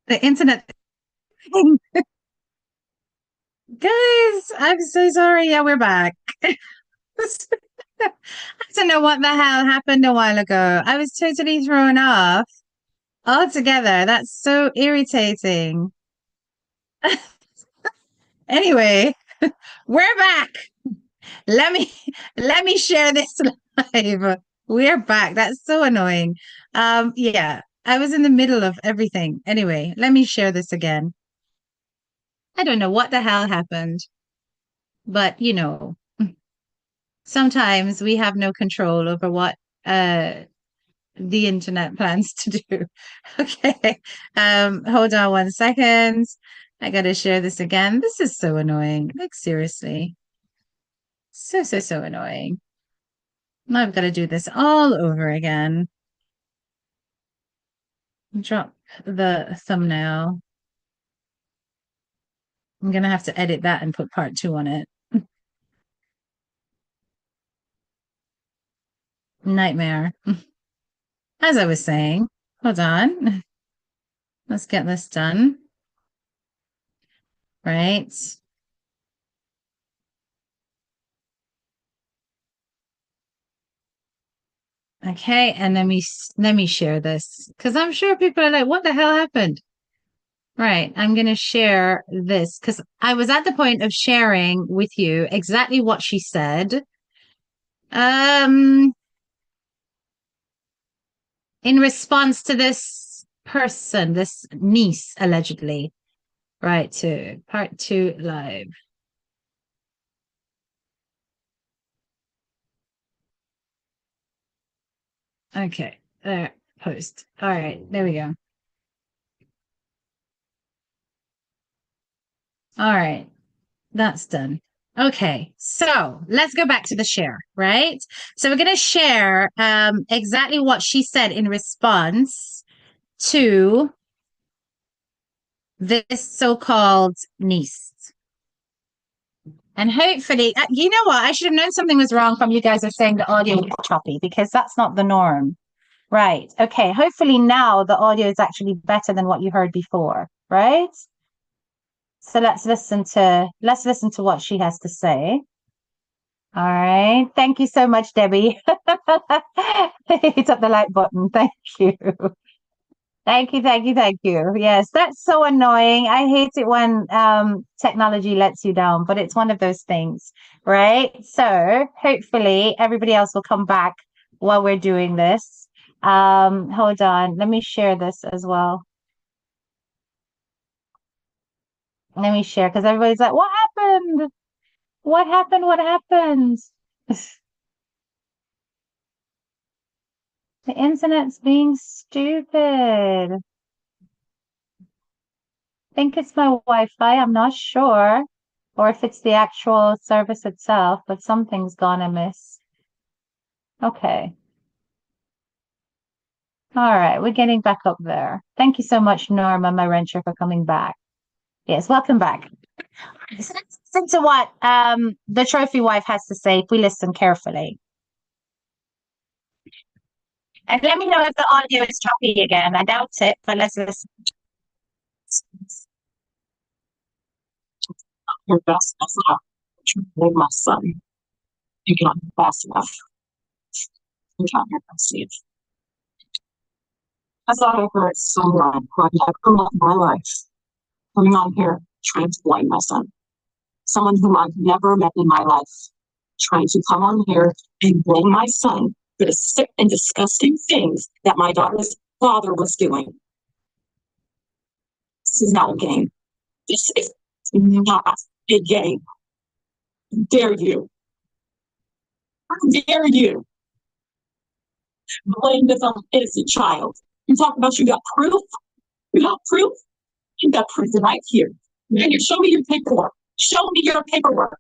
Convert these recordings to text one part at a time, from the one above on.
The internet thing. Guys, I'm so sorry. Yeah, we're back. I don't know what the hell happened a while ago. I was totally thrown off altogether. That's so irritating. Anyway, we're back. Let me let me share this live. We're back. That's so annoying. Yeah, I was in the middle of everything. Anyway, let me share this again. I don't know what the hell happened, but sometimes we have no control over what uh the internet plans to do. Okay. Hold on 1 second. I gotta share this again. This is so annoying. Like seriously. So, so, so annoying. Now I've got to do this all over again. Drop the thumbnail. I'm gonna have to edit that and put part two on it. Nightmare. As I was saying, hold on. Let's get this done. Right. Okay, and let me share this because I'm sure people are like, "What the hell happened?" Right, I'm gonna share this because I was at the point of sharing with you exactly what she said. Um, in response to this person, this niece allegedly, right? To part two live. Okay, there, post. All right, there we go. All right. That's done. Okay, so let's go back to the share, right? So we're going to share exactly what she said in response to this so-called niece. And hopefully, you know what? I should have known something was wrong from you guys are saying the audio was choppy because that's not the norm. Right. Okay. Hopefully now the audio is actually better than what you heard before, right? So let's listen to what she has to say. All right. Thank you so much, Debbie. Hit up the like button. Thank you. Thank you, thank you, thank you. Yes, that's so annoying. I hate it when technology lets you down, but it's one of those things, right? So hopefully everybody else will come back while we're doing this. Hold on. Let me share this as well. Let me share because everybody's like, what happened? What happened? What happened? The internet's being stupid. Think it's my Wi-Fi. I'm not sure. Or if it's the actual service itself, but something's gone amiss. Okay. All right. We're getting back up there. Thank you so much, Norma, my renter, for coming back. Yes, welcome back. So let's listen to what the trophy wife has to say if we listen carefully. And let me know if the audio is choppy again. I doubt it, but let's listen. Your best effort to bring my son. You cannot be fast enough. You can't conceive. I thought I heard someone who I've never met in my life coming on here trying to blame my son. Someone whom I've never met in my life trying to come on here and blame my son for the sick and disgusting things that my daughter's father was doing. This is not a game. This is not a game. How dare you? How dare you blame this on an innocent child? You talk about you got proof? You got proof? You got proof right here. And you show me your paperwork. Show me your paperwork.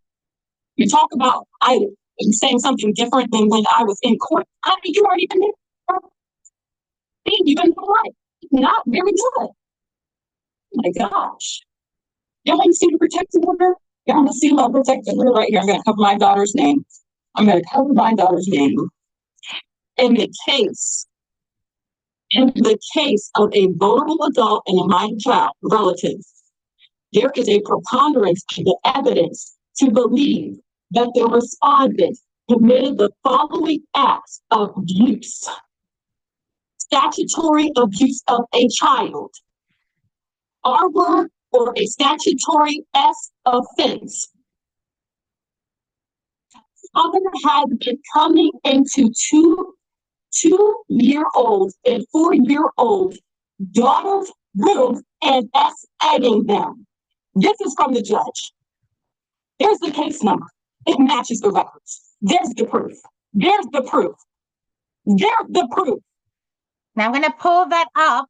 You talk about I am saying something different than when I was in court. I mean, you already been there. You've been right. Not very good. Oh my gosh. You want to see the protective order? You want to see my protective order right here? I'm going to cover my daughter's name. I'm going to cover my daughter's name. In the case In the case of a vulnerable adult and a minor child relative, there is a preponderance of the evidence to believe that the respondent committed the following acts of abuse: statutory abuse of a child, R word, or a statutory S offense. Other had been coming into two-year-old and 4-year-old daughters' rooms and egging them. This is from the judge. There's the case number. It matches the records. There's the proof. There's the proof. There's the proof. Now I'm going to pull that up,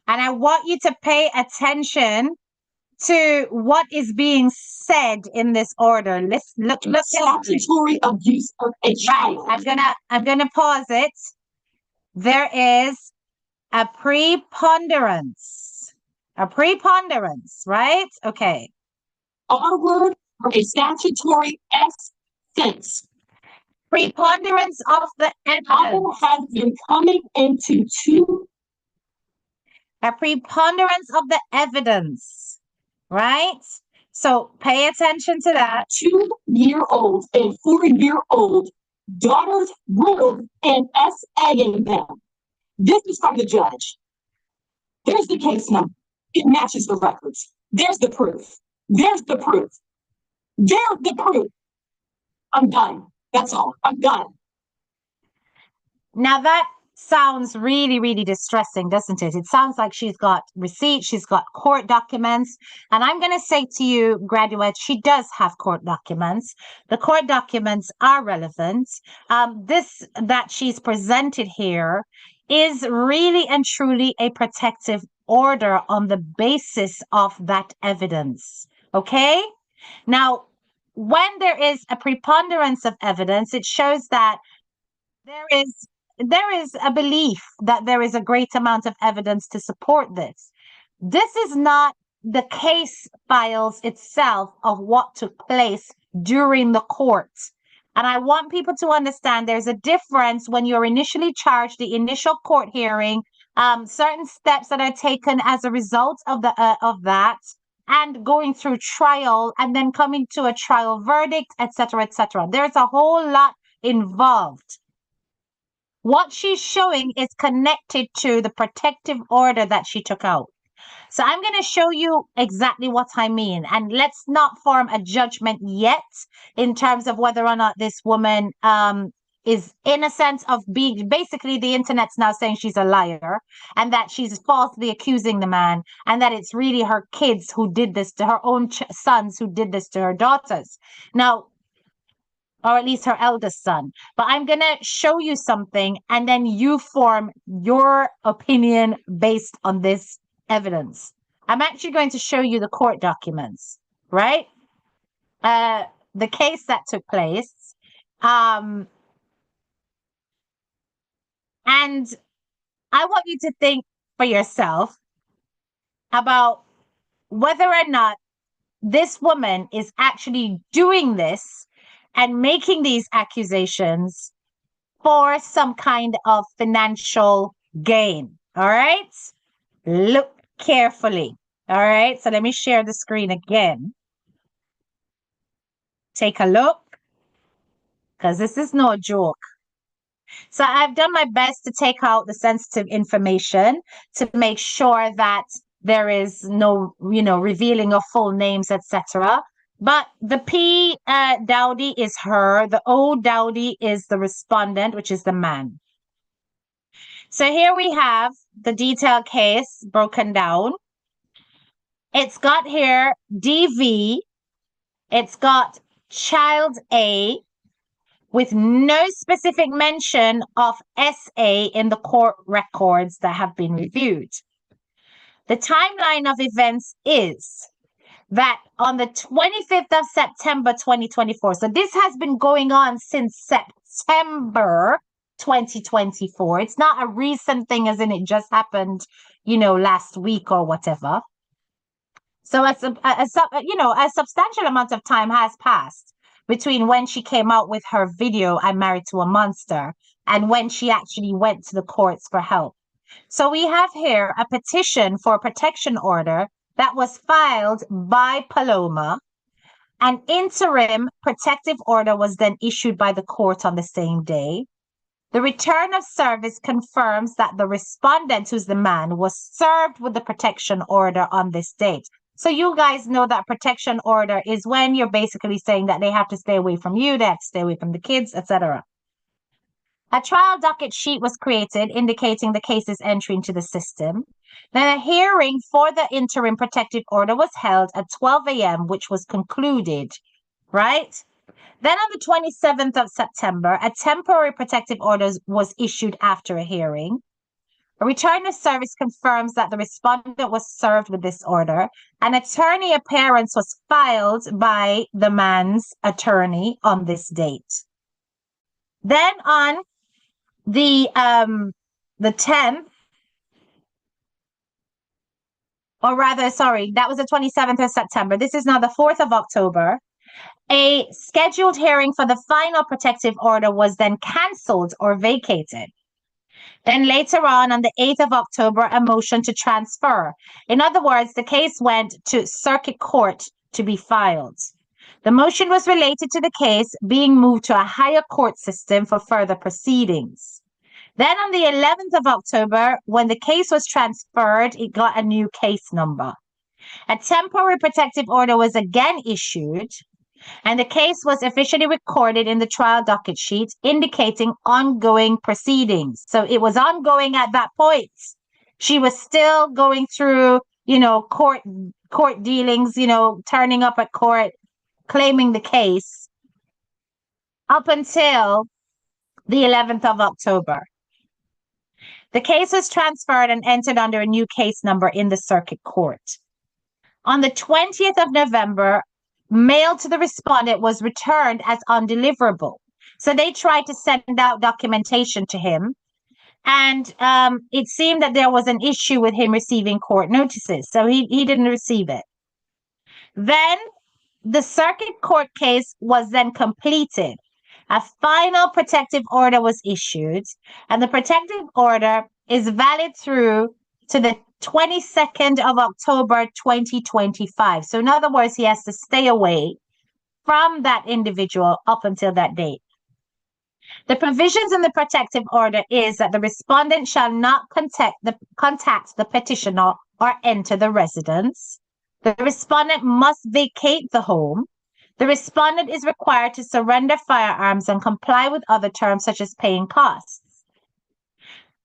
and I want you to pay attention to what is being said in this order. Let's look. Statutory abuse of a child. I'm gonna pause it. There is a preponderance. Right? Okay. R word or a statutory S sense. Preponderance of the evidence. Has been coming into a preponderance of the evidence, right? So pay attention to that. 2-year-old and 4-year-old daughters ruled and egging them. This is from the judge. There's the case number. It matches the records. There's the proof. There's the proof. There's the proof. I'm done. That's all. I'm done. Now that sounds really, really distressing, doesn't it? It sounds like she's got receipts, she's got court documents. And I'm going to say to you, graduates, she does have court documents. The court documents are relevant. This that she's presented here is really and truly a protective order on the basis of that evidence. Okay? Now, when there is a preponderance of evidence, it shows that there is a belief that there is a great amount of evidence to support this. This is not the case files itself of what took place during the court. And I want people to understand there's a difference when you're initially charged, the initial court hearing, certain steps that are taken as a result of that, and going through trial and then coming to a trial verdict, etc., etc. There's a whole lot involved. What she's showing is connected to the protective order that she took out. So I'm going to show you exactly what I mean. And let's not form a judgment yet in terms of whether or not this woman is innocent of being, basically the internet's now saying she's a liar and that she's falsely accusing the man and that it's really her kids who did this to her own sons who did this to her daughters. Now, or at least her eldest son. But I'm going to show you something and then you form your opinion based on this evidence. I'm actually going to show you the court documents, right? The case that took place. And I want you to think for yourself about whether or not this woman is actually doing this and making these accusations for some kind of financial gain. All right? Look carefully. All right? So let me share the screen again. Take a look, because this is no joke. So I've done my best to take out the sensitive information to make sure that there is no, revealing of full names, etc. But the P Dowdy is her. The O Dowdy is the respondent, which is the man. So here we have the detailed case broken down. It's got here DV. It's got child A with no specific mention of SA in the court records that have been reviewed. The timeline of events is that on the 25th of September 2024, so this has been going on since September 2024. It's not a recent thing as in it just happened, last week or whatever. So a substantial amount of time has passed between when she came out with her video, I'm Married to a Monster, and when she actually went to the courts for help. So we have here a petition for a protection order that was filed by Paloma. An interim protective order was then issued by the court on the same day. The return of service confirms that the respondent, who's the man, was served with the protection order on this date. So you guys know that protection order is when you're basically saying that they have to stay away from you, they have to stay away from the kids, etc. A trial docket sheet was created indicating the case's entry into the system. Then a hearing for the interim protective order was held at 12 a.m., which was concluded, right? Then on the 27th of September, a temporary protective order was issued after a hearing. A return of service confirms that the respondent was served with this order. An attorney appearance was filed by the man's attorney on this date. Then on the 10th, or rather, sorry, that was the 27th of September. This is now the 4th of October. A scheduled hearing for the final protective order was then cancelled or vacated. Then later on the 8th of October, a motion to transfer. In other words, the case went to circuit court to be filed. The motion was related to the case being moved to a higher court system for further proceedings. Then on the 11th of October, when the case was transferred, it got a new case number. A temporary protective order was again issued, and the case was officially recorded in the trial docket sheet, indicating ongoing proceedings. So it was ongoing at that point. She was still going through, court dealings, turning up at court, claiming the case up until the 11th of October. The case was transferred and entered under a new case number in the circuit court. On the 20th of November, mail to the respondent was returned as undeliverable. So they tried to send out documentation to him. And it seemed that there was an issue with him receiving court notices. So he didn't receive it. Then the circuit court case was then completed. A final protective order was issued, and the protective order is valid through to the 22nd of October 2025. So in other words, he has to stay away from that individual up until that date. The provisions in the protective order is that the respondent shall not contact the petitioner or enter the residence. The respondent must vacate the home. The respondent is required to surrender firearms and comply with other terms such as paying costs.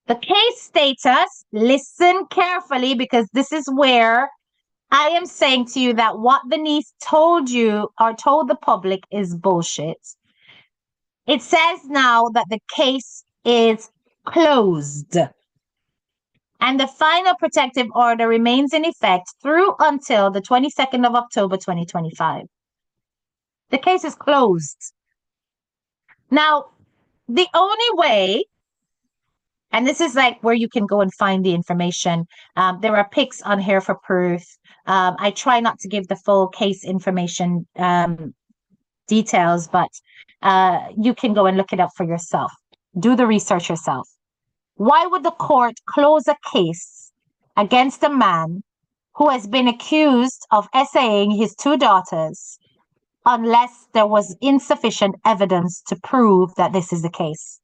The case status, listen carefully, because this is where I am saying to you that what the niece told you or told the public is bullshit. It says now that the case is closed. And the final protective order remains in effect through until the 22nd of October 2025. The case is closed. Now, the only way, and this is like where you can go and find the information. There are pics on here for proof. I try not to give the full case information details, but you can go and look it up for yourself. Do the research yourself. Why would the court close a case against a man who has been accused of essaying his two daughters unless there was insufficient evidence to prove that this is the case?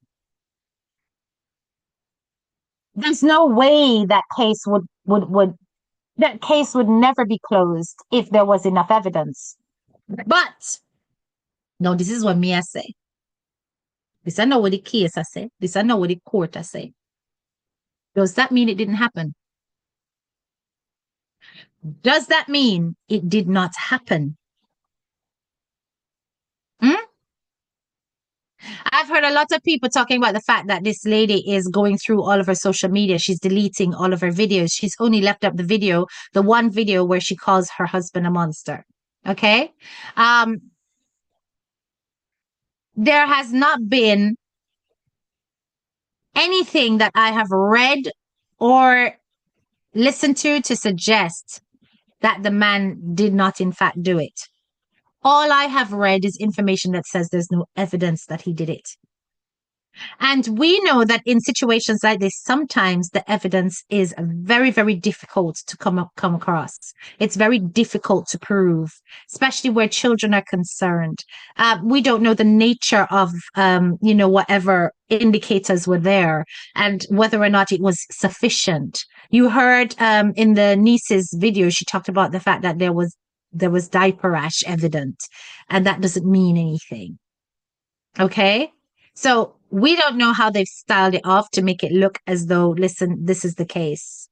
There's no way that case would never be closed if there was enough evidence. But no, this is what me I say. This I know what the case I say. This I know what the court I say. Does that mean it didn't happen? Does that mean it did not happen? I've heard a lot of people talking about the fact that this lady is going through all of her social media. She's deleting all of her videos. She's only left up the one video where she calls her husband a monster. Okay? There has not been anything that I have read or listened to suggest that the man did not in fact do it. All I have read is information that says there's no evidence that he did it. And we know that in situations like this, sometimes the evidence is very, very difficult to come across. It's very difficult to prove, especially where children are concerned. We don't know the nature of, whatever indicators were there and whether or not it was sufficient. You heard in the niece's video, she talked about the fact that there was diaper rash evident, and that doesn't mean anything. Okay. So we don't know how they've styled it off to make it look as though, listen, this is the case.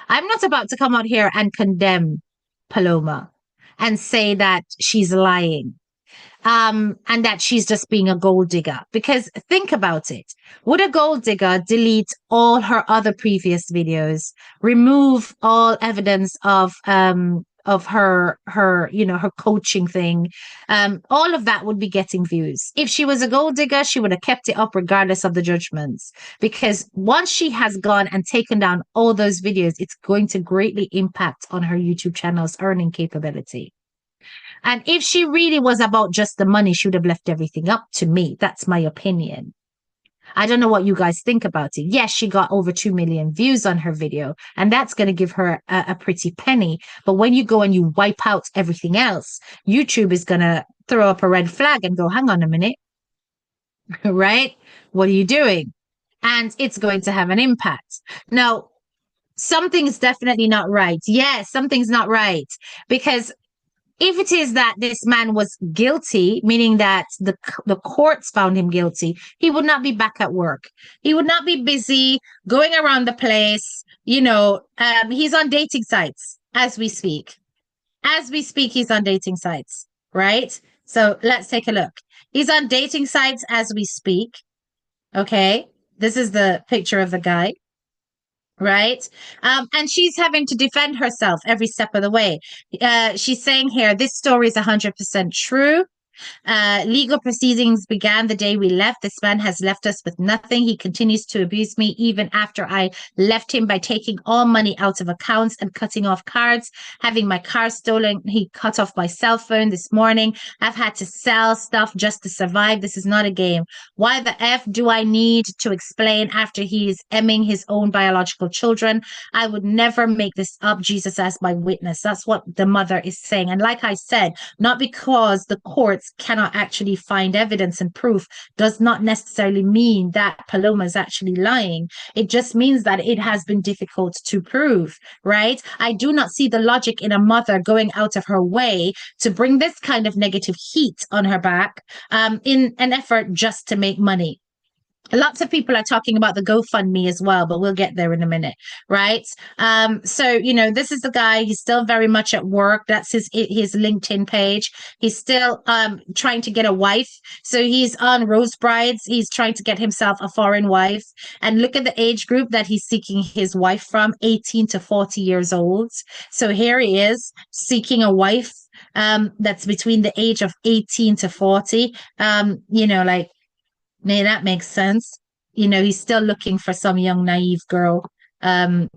I'm not about to come out here and condemn Paloma and say that she's lying, and that she's just being a gold digger. Because think about it. Would a gold digger delete all her other previous videos, remove all evidence of her her coaching thing? All of that would be getting views. If she was a gold digger, she would have kept it up regardless of the judgments. Because once she has gone and taken down all those videos, it's going to greatly impact on her YouTube channel's earning capability. And if she really was about just the money, she would have left everything up to me. That's my opinion. I don't know what you guys think about it. Yes, she got over 2 million views on her video, and that's going to give her a pretty penny. But when you go and you wipe out everything else, YouTube is going to throw up a red flag and go, hang on a minute, right? What are you doing? And it's going to have an impact. Now, something's definitely not right. Yes, something's not right, because if it is that this man was guilty, meaning that the courts found him guilty, he would not be back at work. He would not be busy going around the place. He's on dating sites as we speak. As we speak, he's on dating sites, right? So let's take a look. He's on dating sites as we speak. Okay. This is the picture of the guy. Right. And she's having to defend herself every step of the way. She's saying here, this story is 100% true. Legal proceedings began the day we left. This man has left us with nothing. He continues to abuse me even after I left him by taking all money out of accounts and cutting off cards, having my car stolen. He cut off my cell phone this morning. I've had to sell stuff just to survive. This is not a game. Why the F do I need to explain after he is emming his own biological children? I would never make this up. Jesus as my witness. That's what the mother is saying. And like I said, not because the courts cannot actually find evidence and proof does not necessarily mean that Paloma is actually lying. It just means that it has been difficult to prove, right? I do not see the logic in a mother going out of her way to bring this kind of negative heat on her back in an effort just to make money. Lots of people are talking about the GoFundMe as well, but we'll get there in a minute, right? So this is the guy. He's still very much at work. That's his LinkedIn page. He's still trying to get a wife. So he's on Rose Brides. He's trying to get himself a foreign wife. And look at the age group that he's seeking his wife from, 18 to 40 years old. So here he is seeking a wife that's between the age of 18 to 40. That makes sense. He's still looking for some young, naive girl and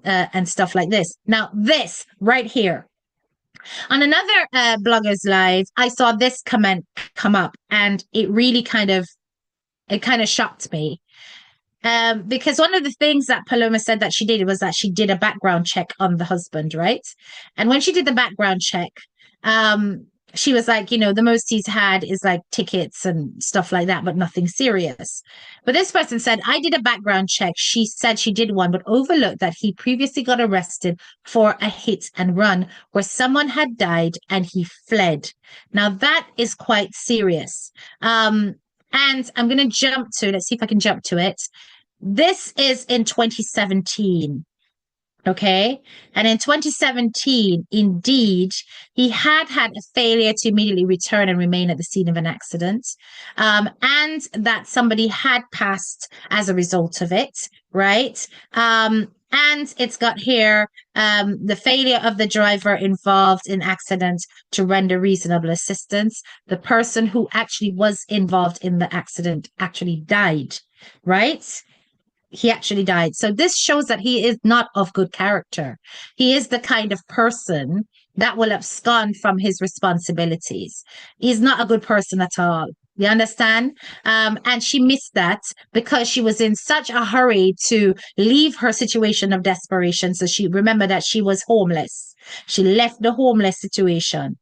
stuff like this. Now, this right here. On another blogger's live, I saw this comment come up, and it really kind of shocked me. Because one of the things that Paloma said that she did was that she did a background check on the husband, right? And when she did the background check, she was like, the most he's had is like tickets and stuff like that, but nothing serious. But this person said, I did a background check. She said she did one, but overlooked that he previously got arrested for a hit and run where someone had died and he fled. Now that is quite serious. And I'm going to jump to, let's see if I can jump to it. This is in 2017. Okay. And in 2017, indeed, he had a failure to immediately return and remain at the scene of an accident. And that somebody had passed as a result of it. Right. And it's got here the failure of the driver involved in accident to render reasonable assistance. The person who actually was involved in the accident actually died. Right. He actually died. So this shows that he is not of good character. He is the kind of person that will abscond from his responsibilities. He's not a good person at all. You understand? And she missed that because she was in such a hurry to leave her situation of desperation. So she remembered that she was homeless. She left the homeless situation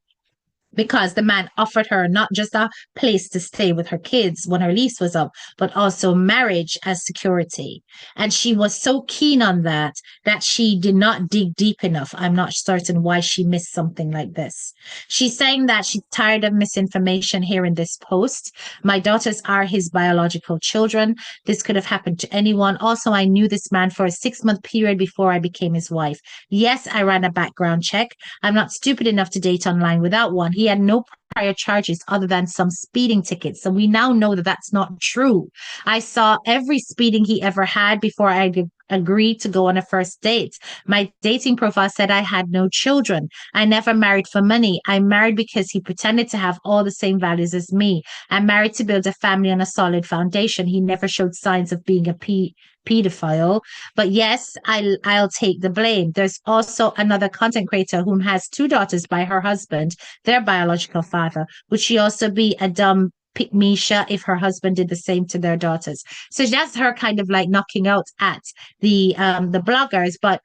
because the man offered her not just a place to stay with her kids when her lease was up, but also marriage as security. And she was so keen on that that she did not dig deep enough. I'm not certain why she missed something like this. She's saying that she's tired of misinformation here in this post. My daughters are his biological children. This could have happened to anyone. Also, I knew this man for a 6-month period before I became his wife. Yes, I ran a background check. I'm not stupid enough to date online without one. He had no prior charges other than some speeding tickets. So we now know that that's not true. I saw every speeding he ever had before I agreed to go on a first date. My dating profile said I had no children. I never married for money. I married because he pretended to have all the same values as me. I married to build a family on a solid foundation. He never showed signs of being a pedophile. But yes, I'll take the blame. There's also another content creator whom has 2 daughters by her husband, their biological father. Would she also be a dumb Misha if her husband did the same to their daughters? So that's her kind of like knocking out at the bloggers. But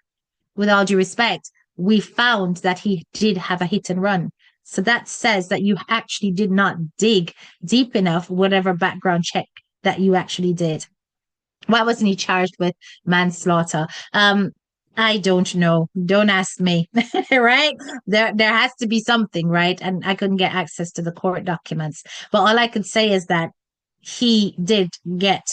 with all due respect, we found that he did have a hit and run. So that says that you actually did not dig deep enough, whatever background check that you actually did. Why wasn't he charged with manslaughter? I don't know. Don't ask me. Right? There has to be something, right? And I couldn't get access to the court documents. But all I could say is that he did get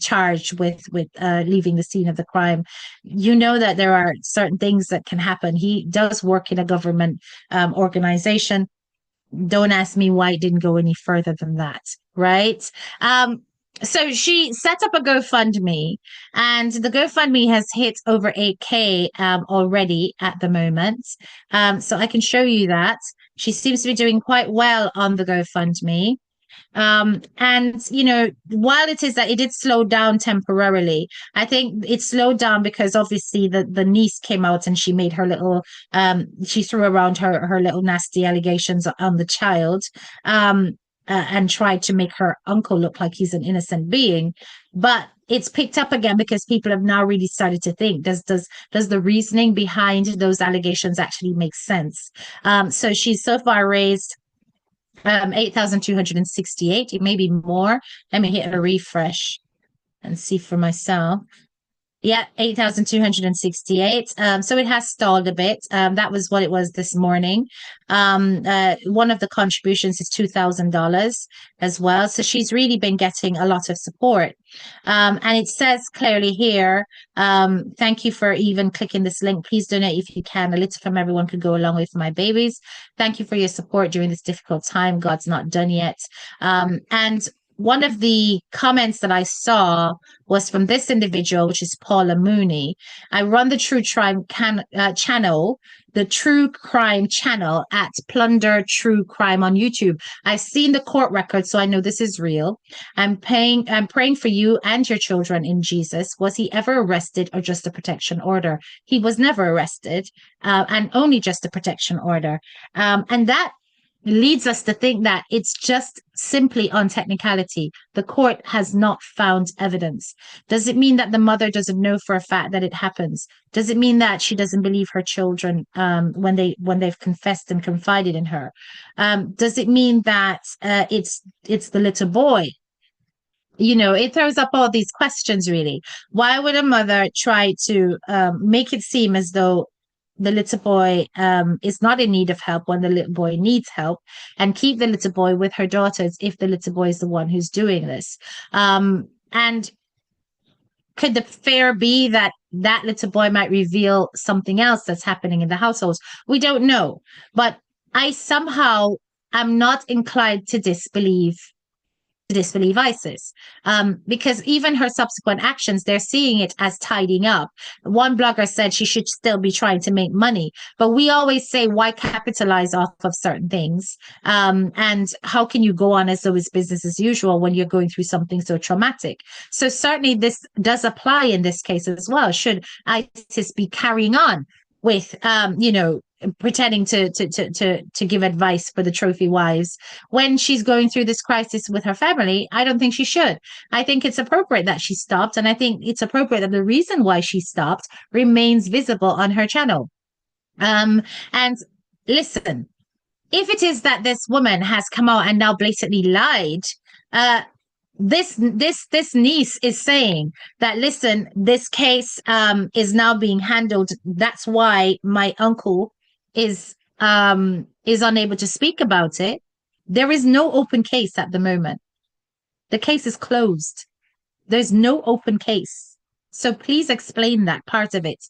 charged with leaving the scene of the crime. You know that there are certain things that can happen. He does work in a government organization. Don't ask me why it didn't go any further than that, right? So she set up a GoFundMe, and the GoFundMe has hit over 8K already at the moment. So I can show you that. She seems to be doing quite well on the GoFundMe. And you know, while it is that it did slow down temporarily, I think it slowed down because obviously the niece came out and she made her little she threw around her little nasty allegations on the child. And tried to make her uncle look like he's an innocent being. But it's picked up again because people have now really started to think, does the reasoning behind those allegations actually make sense? So she's so far raised 8,268. It may be more. Let me hit a refresh and see for myself. Yeah, 8,268. So it has stalled a bit. That was what it was this morning. One of the contributions is $2,000 as well. So she's really been getting a lot of support. And it says clearly here, thank you for even clicking this link. Please donate if you can. A little from everyone could go a long way for my babies. Thank you for your support during this difficult time. God's not done yet. And one of the comments that I saw was from this individual, which is Paula Mooney. I run the True Crime channel, the True Crime channel at Plunder True Crime on YouTube. I've seen the court record, so I know this is real. I'm praying for you and your children in Jesus. Was he ever arrested or just a protection order? He was never arrested, and only just a protection order. And that leads us to think that it's just simply on technicality. The court has not found evidence. Does it mean that the mother doesn't know for a fact that it happens? Does it mean that she doesn't believe her children when they've confessed and confided in her? Does it mean that it's the little boy? You know, it throws up all these questions, really. Why would a mother try to make it seem as though the little boy is not in need of help when the little boy needs help, and keep the little boy with her daughters if the little boy is the one who's doing this? And could the fear be that that little boy might reveal something else that's happening in the households? We don't know. But I somehow am not inclined to disbelieve ISIS, because even her subsequent actions, they're seeing it as tidying up. One blogger said she should still be trying to make money, but we always say, why capitalize off of certain things? And how can you go on as though it's business as usual when you're going through something so traumatic? So certainly this does apply in this case as well. Should ISIS be carrying on with, pretending to give advice for the trophy wives when she's going through this crisis with her family. I don't think she should. I think it's appropriate that she stopped, and I think it's appropriate that the reason why she stopped remains visible on her channel. And listen, if it is that this woman has come out and now blatantly lied, this niece is saying that, listen, this case is now being handled. That's why my uncle is unable to speak about it. There is no open case at the moment. The case is closed. There's no open case. So please explain that part of it.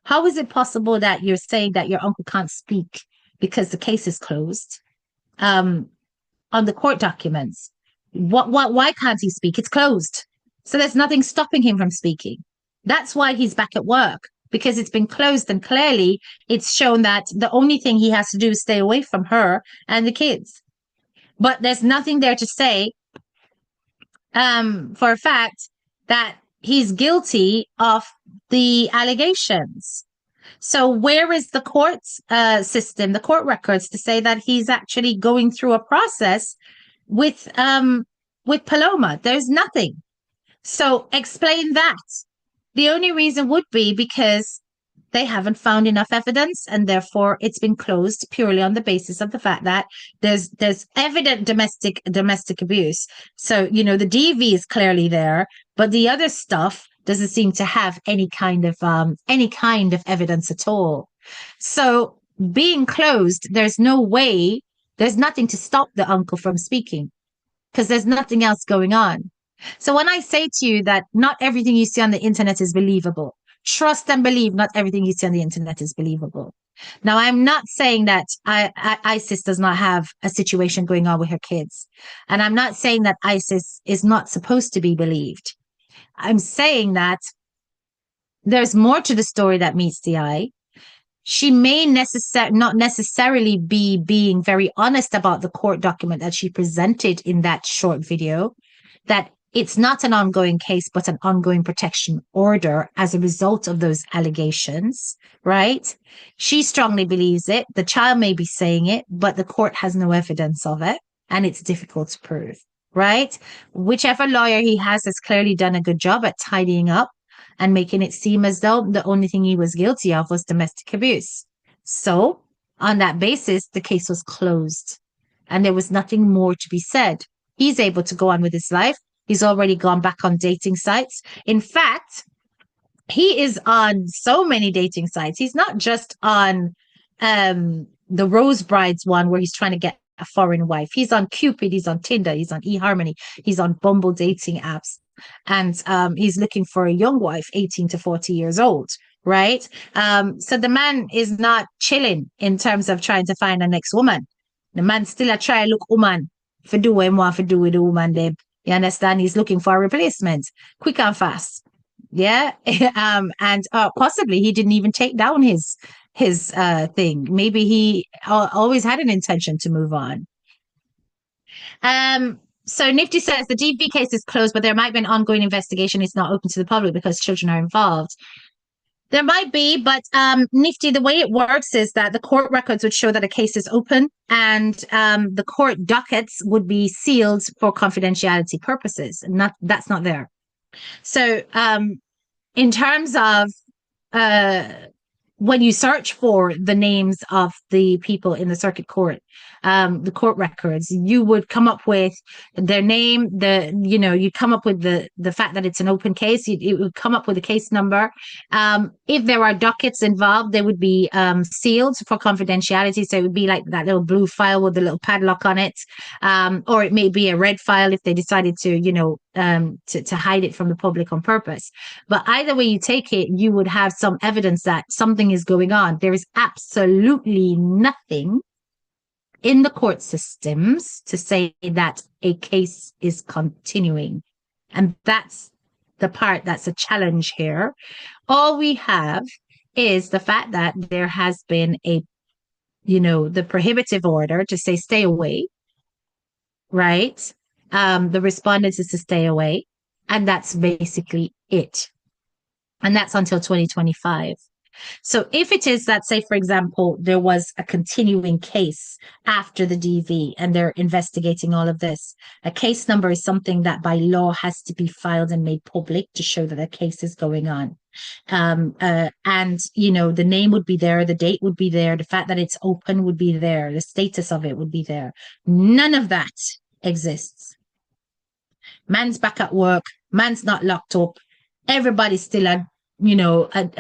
How is it possible that you're saying that your uncle can't speak because the case is closed? On the court documents, why can't he speak? It's closed. So there's nothing stopping him from speaking. That's why he's back at work, because it's been closed, and clearly it's shown that the only thing he has to do is stay away from her and the kids. But there's nothing there to say for a fact that he's guilty of the allegations. So where is the court system, the court records to say that he's actually going through a process with Paloma? There's nothing. So explain that. The only reason would be because they haven't found enough evidence, and therefore it's been closed purely on the basis of the fact that there's evident domestic abuse. So, the DV is clearly there, but the other stuff doesn't seem to have any kind of evidence at all. So being closed, there's no way, there's nothing to stop the uncle from speaking, because there's nothing else going on. So when I say to you that not everything you see on the internet is believable, trust and believe not everything you see on the internet is believable. Now, I'm not saying that ISIS does not have a situation going on with her kids. And I'm not saying that ISIS is not supposed to be believed. I'm saying that there's more to the story that meets the eye. She may not necessarily be being very honest about the court document that she presented in that short video, that it's not an ongoing case, but an ongoing protection order as a result of those allegations, right? She strongly believes it. The child may be saying it, but the court has no evidence of it, and it's difficult to prove, right? Whichever lawyer he has clearly done a good job at tidying up and making it seem as though the only thing he was guilty of was domestic abuse. So on that basis, the case was closed and there was nothing more to be said. He's able to go on with his life. He's already gone back on dating sites. In fact, he is on so many dating sites. He's not just on the Rose Brides one where he's trying to get a foreign wife. He's on Cupid, he's on Tinder, he's on eHarmony, he's on Bumble dating apps. And he's looking for a young wife, 18 to 40 years old, right? So the man is not chilling in terms of trying to find a next woman. The man still a try look woman for do what he want to do with the woman, Deb. You understand? He's looking for a replacement, quick and fast. Yeah. And possibly he didn't even take down his thing. Maybe he always had an intention to move on. So Nifty says the DV case is closed, but there might be an ongoing investigation. It's not open to the public because children are involved. There might be, but Nifty, the way it works is that the court records would show that a case is open, and the court dockets would be sealed for confidentiality purposes. That's not there. So in terms of when you search for the names of the people in the circuit court, the court records, you would come up with their name, you'd come up with the fact that it's an open case. It would come up with a case number. If there are dockets involved, they would be sealed for confidentiality. So it would be like that little blue file with the little padlock on it. Or it may be a red file if they decided to, to hide it from the public on purpose. But either way you take it, you would have some evidence that something is going on. There is absolutely nothing in the court systems to say that a case is continuing. And that's the part that's a challenge here. All we have is the fact that there has been the prohibitive order to say, stay away, right? The respondent is to stay away. And that's basically it. And that's until 2025. So if it is that, say, for example, there was a continuing case after the DV and they're investigating all of this, a case number is something that by law has to be filed and made public to show that a case is going on. And the name would be there, the date would be there, the fact that it's open would be there, the status of it would be there. None of that exists. Man's back at work, man's not locked up, everybody's still at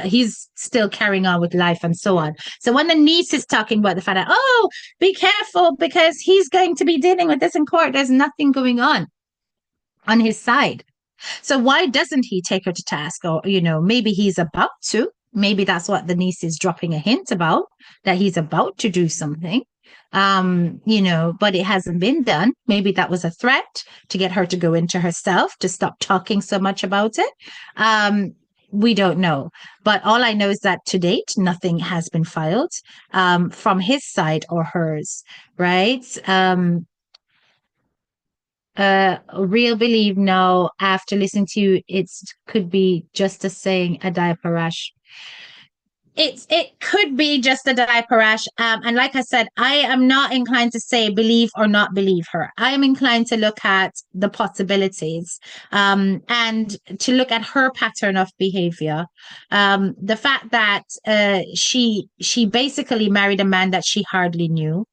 he's still carrying on with life and so on. So when the niece is talking about the fact that, oh, be careful because he's going to be dealing with this in court, there's nothing going on his side. So why doesn't he take her to task? Or, maybe he's about to. Maybe that's what the niece is dropping a hint about, that he's about to do something. But it hasn't been done. Maybe that was a threat to get her to go into herself, to stop talking so much about it. We don't know. But all I know is that to date, nothing has been filed from his side or hers, right? Real believe no, after listening to you, it could be just a saying, a diaper rash. It could be just a diaper rash. And like I said, I am not inclined to say believe or not believe her. I am inclined to look at the possibilities and to look at her pattern of behavior. The fact that she basically married a man that she hardly knew.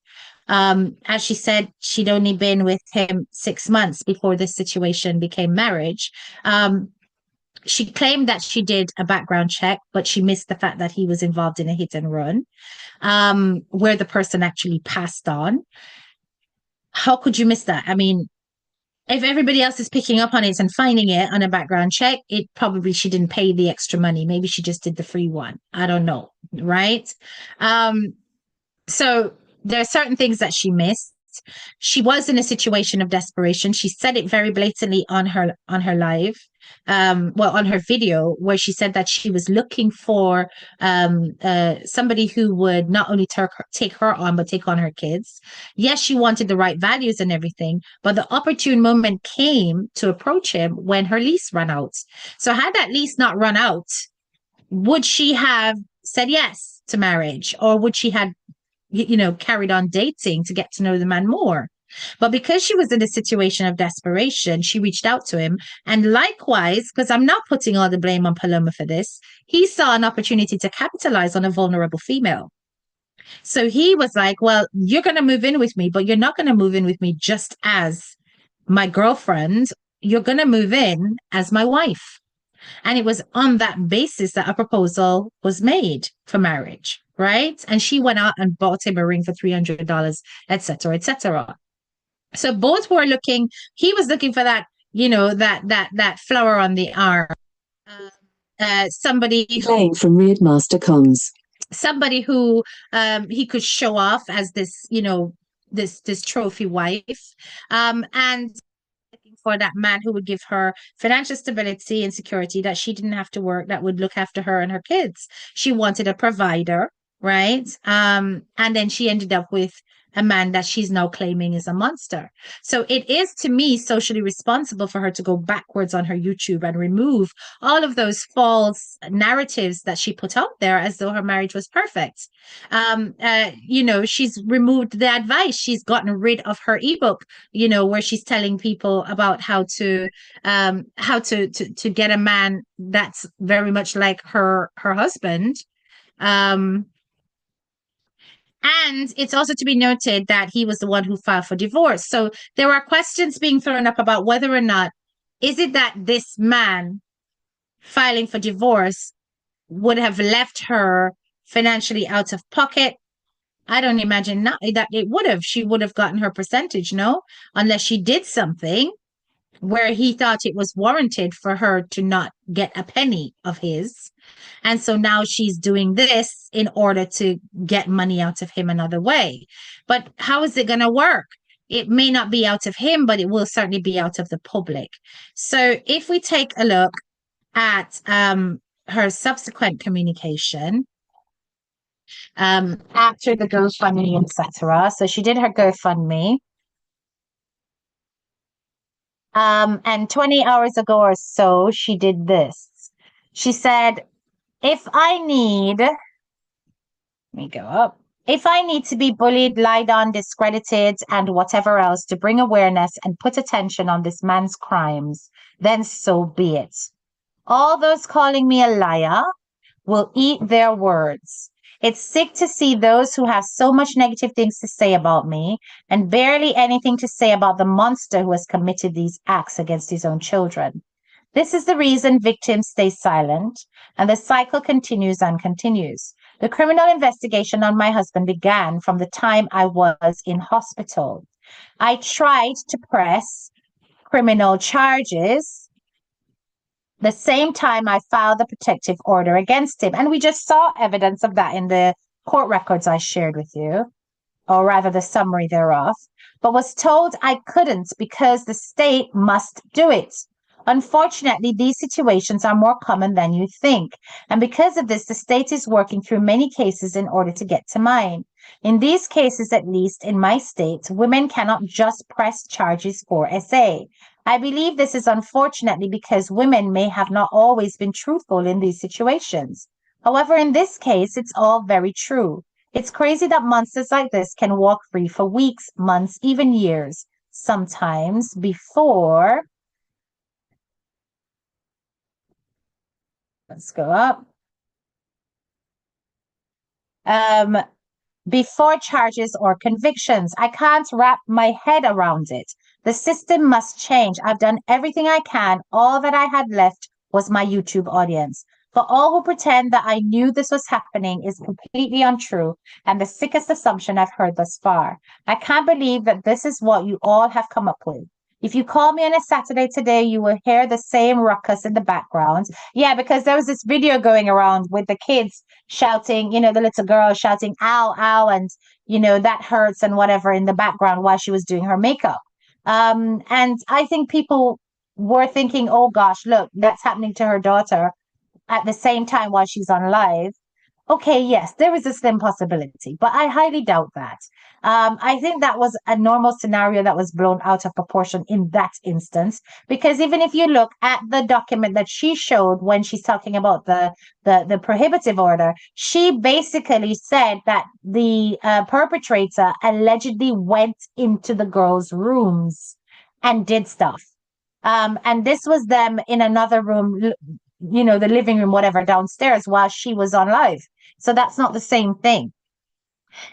As she said, she'd only been with him 6 months before this situation became marriage. She claimed that she did a background check, but she missed the fact that he was involved in a hit and run, where the person actually passed on. How could you miss that? I mean, if everybody else is picking up on it and finding it on a background check, it probably she didn't pay the extra money. Maybe she just did the free one. I don't know, right? So there are certain things that she missed. She was in a situation of desperation. She said it very blatantly on her live, on her video, where she said that she was looking for somebody who would not only take her on, but take on her kids. Yes, she wanted the right values and everything, but the opportune moment came to approach him when her lease ran out. So had that lease not run out, would she have said yes to marriage, or would she have carried on dating to get to know the man more? But because she was in a situation of desperation, she reached out to him. And likewise, because I'm not putting all the blame on Paloma for this, he saw an opportunity to capitalize on a vulnerable female. So he was like, well, you're going to move in with me, but you're not going to move in with me just as my girlfriend. You're going to move in as my wife. And it was on that basis that a proposal was made for marriage, right? And she went out and bought him a ring for $300, etc., etc. So both were looking. He was looking for that, that flower on the arm. Somebody playing from Readmaster Cons. Somebody who he could show off as this, this trophy wife, and for that man who would give her financial stability and security, that she didn't have to work, that would look after her and her kids. She wanted a provider, right? And then she ended up with a man that she's now claiming is a monster. So it is, to me, socially responsible for her to go backwards on her YouTube and remove all of those false narratives that she put out there as though her marriage was perfect. She's removed the advice. She's gotten rid of her ebook, where she's telling people about how to get a man that's very much like her husband. And it's also to be noted that he was the one who filed for divorce. So there are questions being thrown up about whether or not, is it that this man filing for divorce would have left her financially out of pocket? I don't imagine not, that it would have. She would have gotten her percentage, no? Unless she did something where he thought it was warranted for her to not get a penny of his. And so now she's doing this in order to get money out of him another way. But how is it going to work? It may not be out of him, but it will certainly be out of the public. So if we take a look at her subsequent communication after the GoFundMe, etc. So she did her GoFundMe. And 20 hours ago or so, she did this. She said, If I need, let me go up. If I need to be bullied, lied on, discredited, and whatever else to bring awareness and put attention on this man's crimes, then so be it. All those calling me a liar will eat their words. It's sick to see those who have so much negative things to say about me and barely anything to say about the monster who has committed these acts against his own children. This is the reason victims stay silent and the cycle continues and continues. The criminal investigation on my husband began from the time I was in hospital. I tried to press criminal charges the same time I filed the protective order against him. And we just saw evidence of that in the court records I shared with you, or rather the summary thereof, but was told I couldn't because the state must do it. Unfortunately, these situations are more common than you think. And because of this, the state is working through many cases in order to get to mine. In these cases, at least in my state, women cannot just press charges for SA. I believe this is unfortunately because women may have not always been truthful in these situations. However, in this case, it's all very true. It's crazy that monsters like this can walk free for weeks, months, even years, sometimes before. Let's go up. Before charges or convictions. I can't wrap my head around it. The system must change. I've done everything I can. All that I had left was my YouTube audience. For all who pretend that I knew this was happening is completely untrue and the sickest assumption I've heard thus far. I can't believe that this is what you all have come up with. If you call me on a Saturday today, you will hear the same ruckus in the background. Yeah, because there was this video going around with the kids shouting, the little girl shouting, ow, ow, and, that hurts and whatever in the background while she was doing her makeup. And I think people were thinking, oh gosh, look, that's happening to her daughter at the same time while she's on live. Okay, yes, there is a slim possibility, but I highly doubt that. I think that was a normal scenario that was blown out of proportion in that instance, because even if you look at the document that she showed when she's talking about the prohibitive order, she basically said that the perpetrator allegedly went into the girls' rooms and did stuff. And this was them in another room, the living room, whatever, downstairs while she was on live. So that's not the same thing.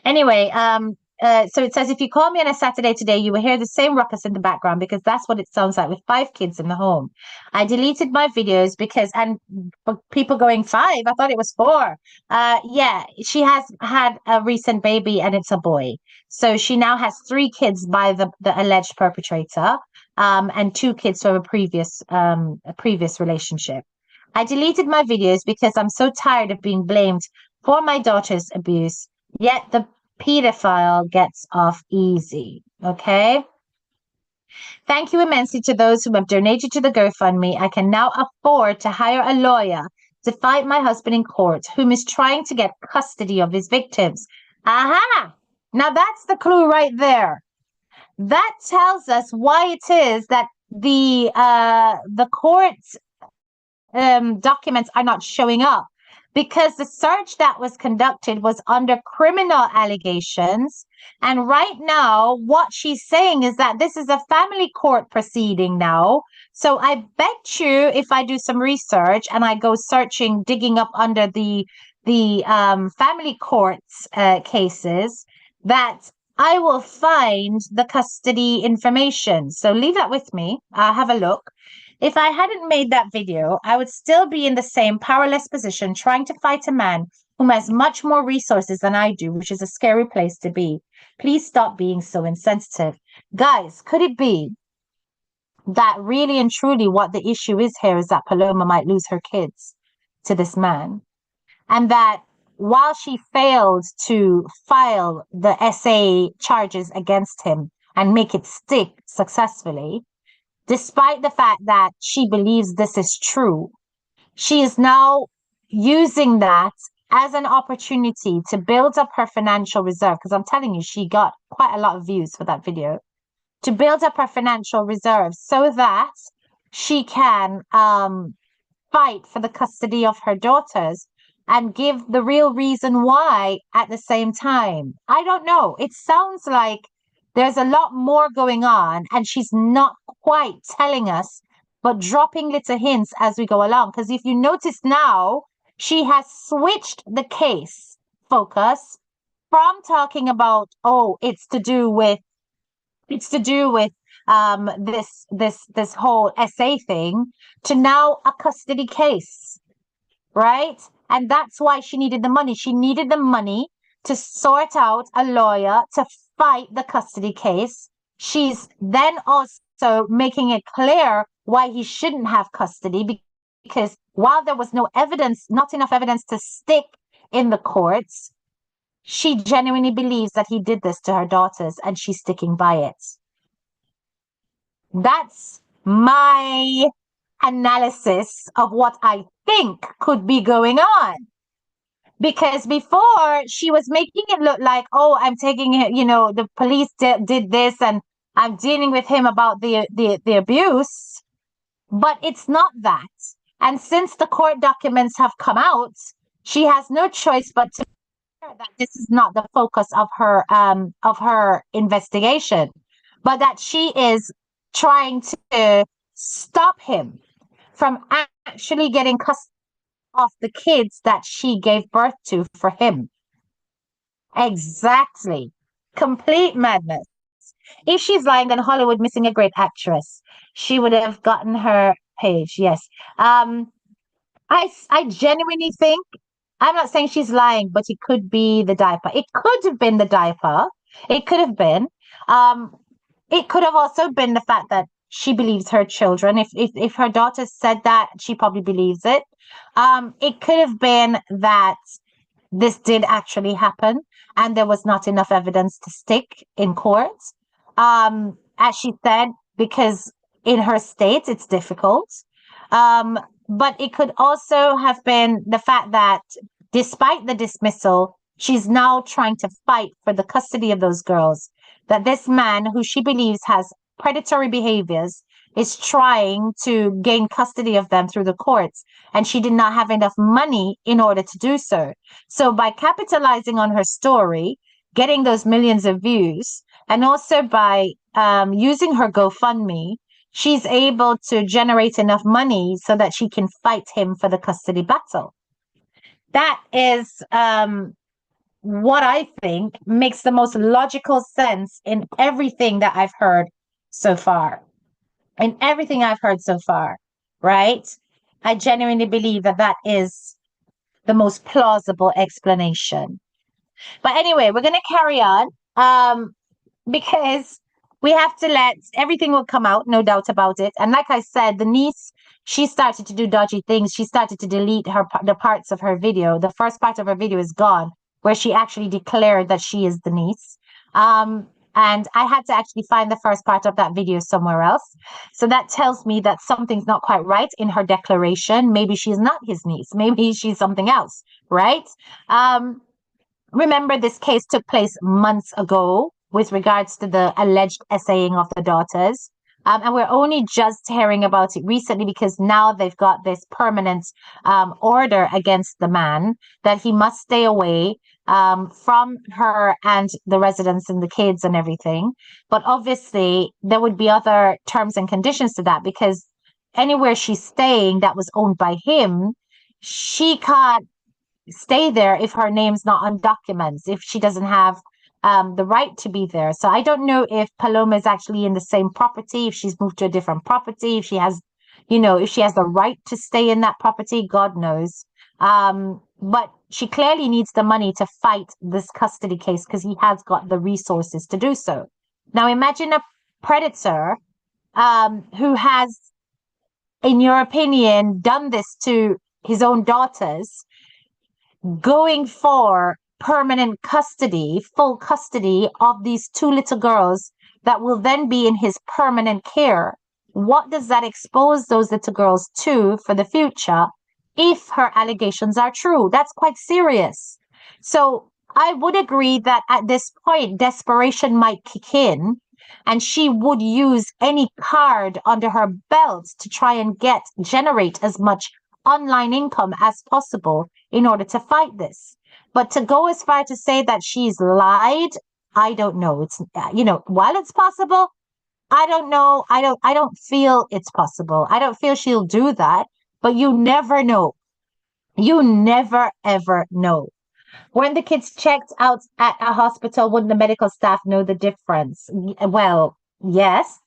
Anyway, so it says, if you call me on a Saturday today, you will hear the same ruckus in the background because that's what it sounds like with 5 kids in the home. I deleted my videos because, and for people going 5, I thought it was 4. Yeah, she has had a recent baby and it's a boy. So she now has 3 kids by the alleged perpetrator, and 2 kids from a previous relationship. I deleted my videos because I'm so tired of being blamed for my daughter's abuse, yet the pedophile gets off easy. Okay. Thank you immensely to those who have donated to the GoFundMe. I can now afford to hire a lawyer to fight my husband in court, whom is trying to get custody of his victims. Aha! Now that's the clue right there. That tells us why it is that the court documents are not showing up, because the search that was conducted was under criminal allegations. And right now, what she's saying is that this is a family court proceeding now. So I bet you if I do some research and I go searching, digging up under the family courts cases, that I will find the custody information. So leave that with me. I'll have a look. If I hadn't made that video, I would still be in the same powerless position trying to fight a man whom has much more resources than I do, which is a scary place to be. Please stop being so insensitive. Guys, could it be that really and truly what the issue is here is that Paloma might lose her kids to this man? And that while she failed to file the SA charges against him and make it stick successfully, despite the fact that she believes this is true, she is now using that as an opportunity to build up her financial reserve. Because I'm telling you, she got quite a lot of views for that video. To build up her financial reserve so that she can fight for the custody of her daughters, and give the real reason why at the same time. I don't know. It sounds like there's a lot more going on, and she's not quite telling us, but dropping little hints as we go along. Because if you notice now, she has switched the case focus from talking about, oh, it's to do with this whole essay thing, to now a custody case, right? And that's why she needed the money. She needed the money to sort out a lawyer to fight the custody case. She's then also making it clear why he shouldn't have custody, because while there was no evidence, not enough evidence to stick in the courts, she genuinely believes that he did this to her daughters, and she's sticking by it. That's my analysis of what I think could be going on. Because before, she was making it look like, oh, I'm taking it, the police did this, and I'm dealing with him about the abuse. But it's not that. And since the court documents have come out, she has no choice but to that this is not the focus of her investigation, but that she is trying to stop him from actually getting custody of the kids that she gave birth to for him. Exactly. Complete madness. If she's lying, then Hollywood missing a great actress. She would have gotten her page. Yes. I genuinely think, I'm not saying she's lying, but it could be the diaper. It could have been the diaper. It could have been. It could have also been the fact that she believes her children. If her daughter said that, she probably believes it. It could have been that this did actually happen and there was not enough evidence to stick in court. As she said, because in her state, it's difficult. But it could also have been the fact that despite the dismissal, she's now trying to fight for the custody of those girls. That this man, who she believes has predatory behaviors, is trying to gain custody of them through the courts, and she did not have enough money in order to do so. So by capitalizing on her story, getting those millions of views, and also by using her GoFundMe, she's able to generate enough money so that she can fight him for the custody battle. That is what I think makes the most logical sense in everything that I've heard so far. In everything I've heard so far, right? I genuinely believe that that is the most plausible explanation. But anyway, we're going to carry on because we have to let everything will come out, no doubt about it. And like I said, the niece, she started to do dodgy things. She started to delete the parts of her video. The first part of her video is gone, where she actually declared that she is the niece. And I had to actually find the first part of that video somewhere else. So that tells me that something's not quite right in her declaration. Maybe she's not his niece. Maybe she's something else, right? Remember, this case took place months ago with regards to the alleged essaying of the daughters. And we're only just hearing about it recently because now they've got this permanent order against the man that he must stay away from her and the residents and the kids and everything. But obviously, there would be other terms and conditions to that, because anywhere she's staying that was owned by him, she can't stay there if her name's not on documents, if she doesn't have the right to be there. So I don't know if Paloma is actually in the same property, if she's moved to a different property, if she has, if she has the right to stay in that property, God knows. But she clearly needs the money to fight this custody case because he has got the resources to do so. Now imagine a predator who has, in your opinion, done this to his own daughters, going for permanent custody, full custody of these two little girls that will then be in his permanent care. What does that expose those little girls to for the future if her allegations are true? That's quite serious. So I would agree that at this point, desperation might kick in, and she would use any card under her belt to try and generate as much online income as possible in order to fight this. But to go as far to say that she's lied, I don't know. It's, while it's possible, I don't know. I don't feel it's possible. I don't feel she'll do that, but you never know. You never ever know. When the kids checked out at a hospital, wouldn't the medical staff know the difference? Well, yes.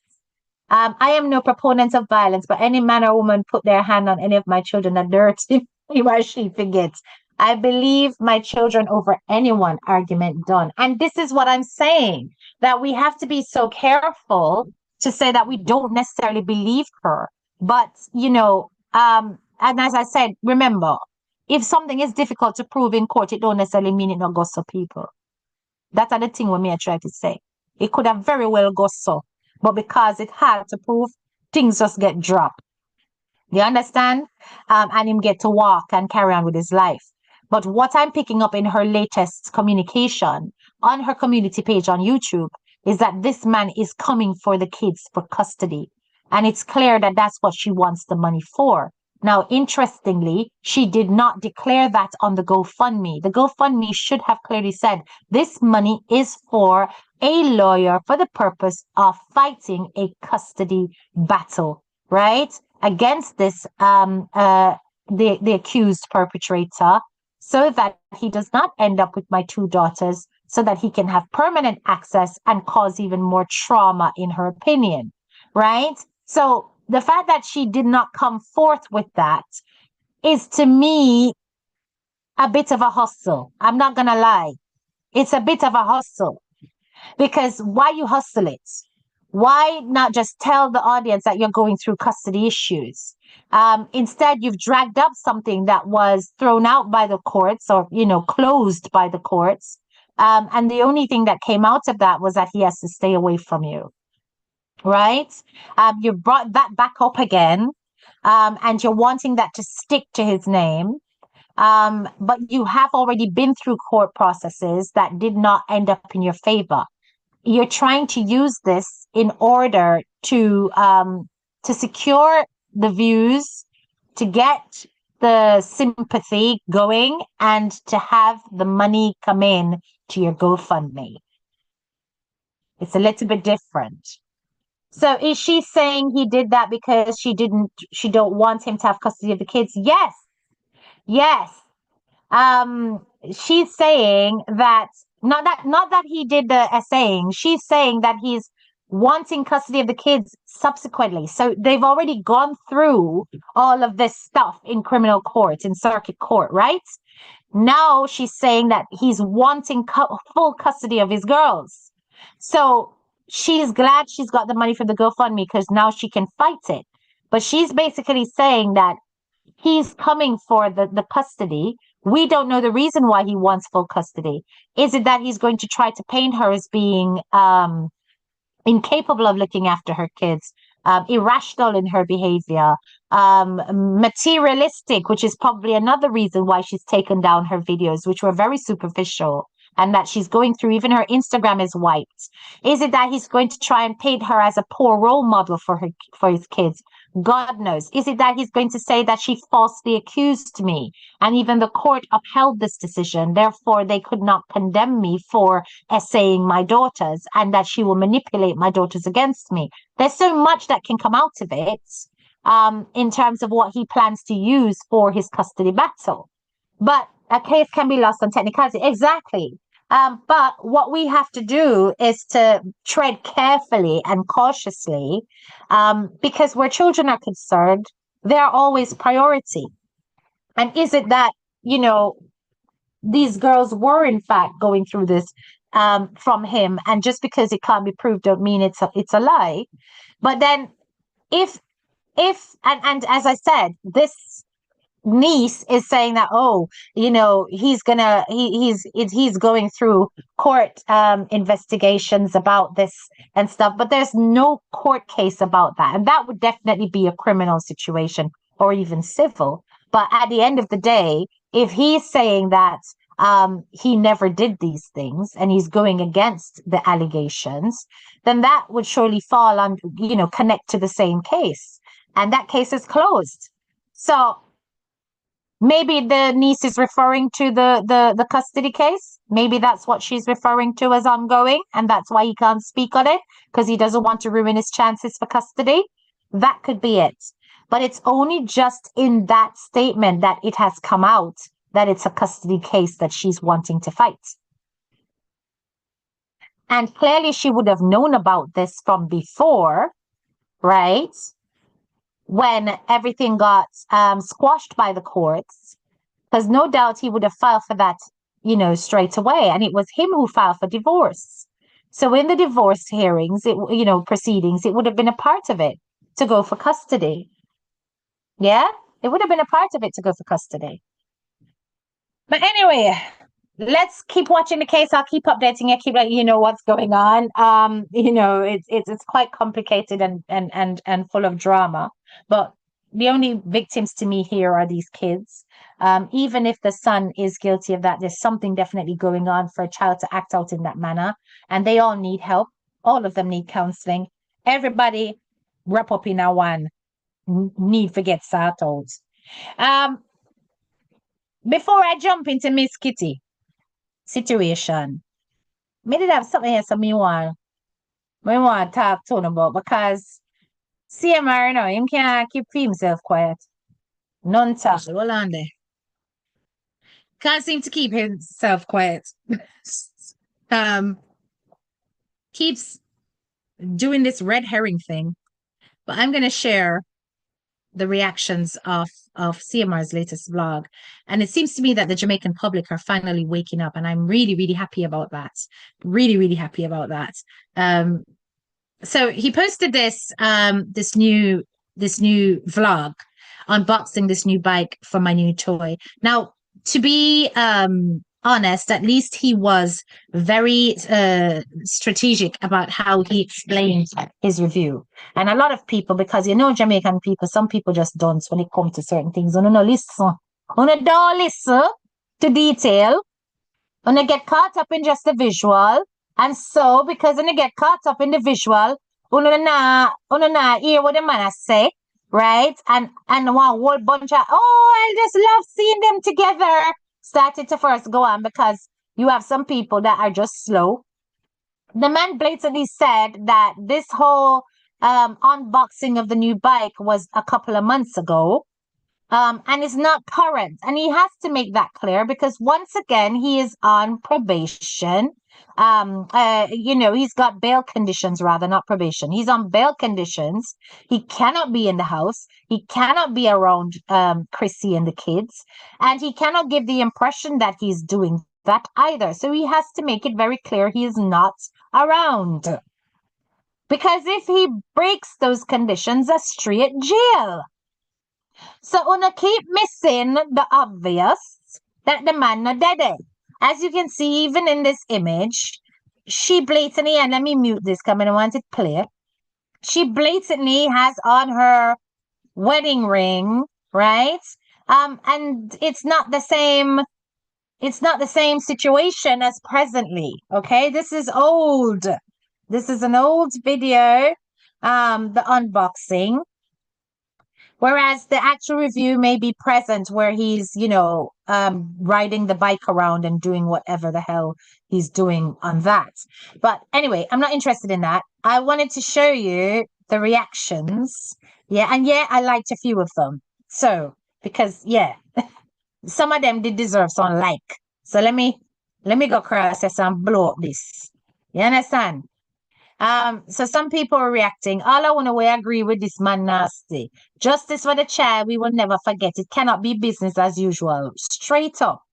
I am no proponent of violence, but any man or woman put their hand on any of my children are dirty where she forgets. I believe my children over anyone, argument done. And this is what I'm saying, that we have to be so careful to say that we don't necessarily believe her. But, and as I said, remember, if something is difficult to prove in court, it don't necessarily mean it not goes to people. That's the thing with me I try to say. It could have very well gone so, but because it had to prove, things just get dropped. You understand? And him get to walk and carry on with his life. But what I'm picking up in her latest communication on her community page on YouTube is that this man is coming for the kids for custody. And it's clear that that's what she wants the money for. Now, interestingly, she did not declare that on the GoFundMe. The GoFundMe should have clearly said this money is for a lawyer for the purpose of fighting a custody battle, right? Against this, the accused perpetrator, so that he does not end up with my two daughters, so that he can have permanent access and cause even more trauma, in her opinion, right? So the fact that she did not come forth with that is, to me, a bit of a hustle. I'm not going to lie. It's a bit of a hustle, because why you hustle it? Why not just tell the audience that you're going through custody issues? Instead, you've dragged up something that was thrown out by the courts, or, closed by the courts. And the only thing that came out of that was that he has to stay away from you. Right? You brought that back up again, and you're wanting that to stick to his name. But you have already been through court processes that did not end up in your favor. You're trying to use this in order to secure the views, to get the sympathy going, and to have the money come in to your GoFundMe. It's a little bit different. So is she saying he did that because she don't want him to have custody of the kids? Yes. Yes. She's saying that not that he did the essaying. She's saying that he's wanting custody of the kids subsequently. So they've already gone through all of this stuff in criminal court, in circuit court, right? Now she's saying that he's wanting full custody of his girls. So she's glad she's got the money for the GoFundMe, because now she can fight it. But she's basically saying that he's coming for the custody. We don't know the reason why he wants full custody. Is it that he's going to try to paint her as being incapable of looking after her kids, irrational in her behavior, materialistic, which is probably another reason why she's taken down her videos, which were very superficial, and that she's going through, even her Instagram is wiped? Is it that he's going to try and paint her as a poor role model for his kids? God knows. Is it that he's going to say that she falsely accused me, and even the court upheld this decision, therefore they could not condemn me for essaying my daughters, and that she will manipulate my daughters against me? There's so much that can come out of it, in terms of what he plans to use for his custody battle. But a case can be lost on technicality. Exactly. But what we have to do is to tread carefully and cautiously, because where children are concerned, they're always priority. And is it that, these girls were in fact going through this from him, and just because it can't be proved don't mean it's a lie? But then if and as I said, this niece is saying that, he's going through court investigations about this and stuff, but there's no court case about that, and that would definitely be a criminal situation, or even civil. But at the end of the day, if he's saying that he never did these things and he's going against the allegations, then that would surely fall on, connect to the same case, and that case is closed. So Maybe the niece is referring to the custody case. Maybe that's what she's referring to as ongoing, and that's why he can't speak on it, because he doesn't want to ruin his chances for custody. That could be it. But it's only just in that statement that it has come out that it's a custody case that she's wanting to fight. And clearly she would have known about this from before, right? When everything got squashed by the courts, because no doubt he would have filed for that, straight away. And it was him who filed for divorce. So in the divorce hearings, proceedings, it would have been a part of it to go for custody. Yeah, it would have been a part of it to go for custody. But anyway, let's keep watching the case. I'll keep updating you, keep letting you know what's going on. It's quite complicated and full of drama. But the only victims to me here are these kids. Even if the son is guilty of that, there's something definitely going on for a child to act out in that manner. And they all need help. All of them need counseling. Everybody wrap up in a one need to get settled. Before I jump into Miss Kitty situation, me did have something else me want to talk to him about, because CMR, him can't keep himself quiet. None talk. Hold on there. Can't seem to keep himself quiet. Keeps doing this red herring thing. But I'm gonna share the reactions of CMR's latest vlog. And it seems to me that the Jamaican public are finally waking up, and I'm really, really happy about that. Really, really happy about that. So he posted this new vlog unboxing this new bike for my new toy. Now, to be honest, at least he was very strategic about how he explained his review. And a lot of people, because Jamaican people, some people just don't when it comes to certain things. Don't listen. Don't listen to detail. When get caught up in just the visual. And so, because when you get caught up in the visual, una hear what the man say, right? And one whole bunch of, I just love seeing them together, started to first go on, because you have some people that are just slow. The man blatantly said that this whole unboxing of the new bike was a couple of months ago. And is not current. And he has to make that clear, because once again, he is on probation. He's got bail conditions, rather, not probation. He's on bail conditions. He cannot be in the house. He cannot be around Chrissy and the kids. And he cannot give the impression that he's doing that either. So he has to make it very clear he is not around. Because if he breaks those conditions, a straight jail. So una keep missing the obvious, that the man not dead. As you can see, even in this image, she blatantly, and let me mute this because I want it clear. She blatantly has on her wedding ring, right? And it's not the same situation as presently. Okay, this is old. This is an old video, the unboxing. Whereas the actual review may be present, where he's, riding the bike around and doing whatever the hell he's doing on that. But anyway, I'm not interested in that. I wanted to show you the reactions. Yeah, and I liked a few of them. So, because, some of them did deserve some like. So let me go across and blow up this. You understand? So some people are reacting. All I want to agree with this man nasty. Justice for the child, we will never forget. It cannot be business as usual. Straight up.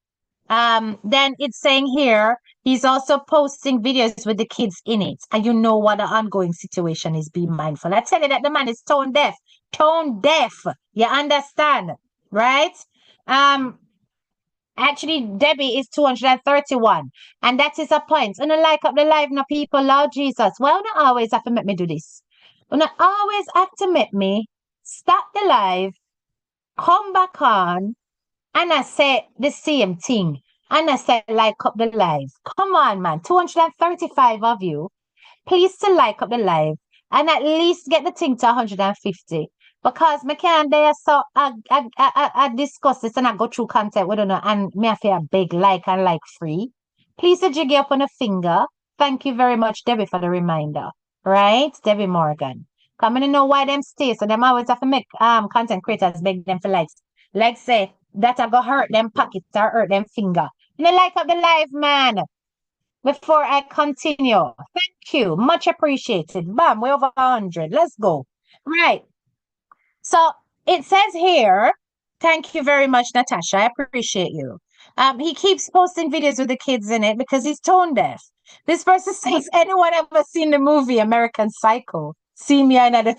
Then it's saying here, he's also posting videos with the kids in it. And you know what the ongoing situation is. Be mindful. I tell you that the man is tone deaf. Tone deaf. You understand? Right? Actually, Debbie is 231. And that is a point. And I like up the live now, people, Lord Jesus. Well, not always have to make me do this. You not always have to make me stop the live, come back on, and I say the same thing. And I say like up the live. Come on, man. 235 of you. Please to like up the live. And at least get the thing to 150. Because me can there so I discuss this and I go through content, we don't know, and me I feel a big like and like free. Please a jiggy up on a finger. Thank you very much, Debbie, for the reminder. Right? Debbie Morgan. Come in know why them stay. So them always have to make content creators beg them for likes. Like say that I go hurt them pockets or hurt them finger. And they like up the live, man. Before I continue. Thank you. Much appreciated. Bam, we're over 100. Let's go. Right. So it says here, thank you very much, Natasha. I appreciate you. He keeps posting videos with the kids in it because he's tone deaf. This person says, anyone ever seen the movie American Psycho? See me in the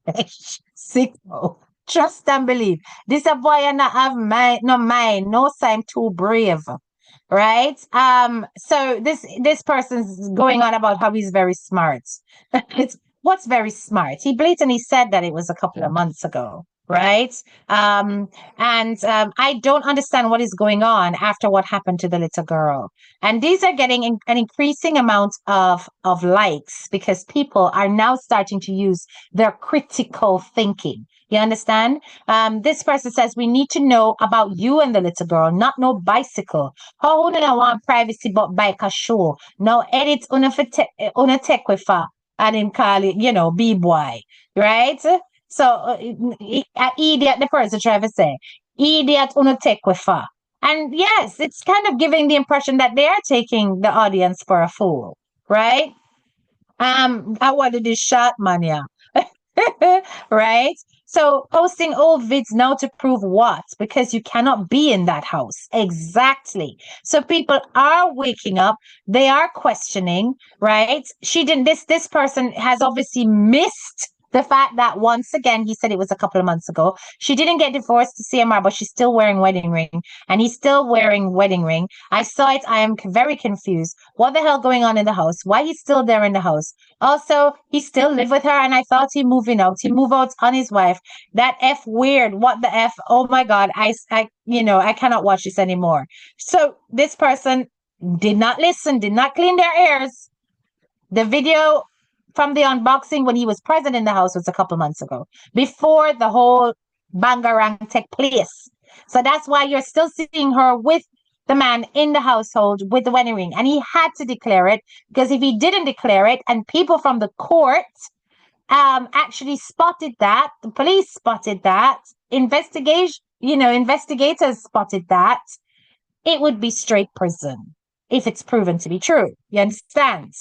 flesh. Sicko. Trust and believe. This a boy and not have mind, no sign too brave. Right? So this person's going on about how he's very smart. It's what's very smart. He blatantly said that it was a couple of months ago, right? I don't understand what is going on after what happened to the little girl. And these are getting an increasing amount of likes because people are now starting to use their critical thinking. You understand? This person says we need to know about you and the little girl, not no bicycle. How do I want privacy but bike a show? Now edit una tech with her and then call it, B-boy, right? So, idiot, the person trying to say, idiot, una take with her. And yes, it's kind of giving the impression that they are taking the audience for a fool, right? I wanted this shot, mania, right? So posting old vids now to prove what? Because you cannot be in that house. Exactly. So people are waking up. They are questioning, right? This person has obviously missed the fact that once again, he said it was a couple of months ago. She didn't get divorced to CMR, but she's still wearing wedding ring and he's still wearing wedding ring. I saw it. I am very confused. What the hell going on in the house? Why he's still there in the house? Also, he still live with her and I thought he moving out. He move out on his wife. That F weird. What the F? Oh my God. I cannot watch this anymore. So this person did not listen, did not clean their ears. The video from the unboxing when he was present in the house was a couple months ago, before the whole bangarang took place. So that's why you're still seeing her with the man in the household with the wedding ring. And he had to declare it because if he didn't declare it and people from the court actually spotted that, the police spotted that, investigators spotted that, it would be straight prison if it's proven to be true. You understand?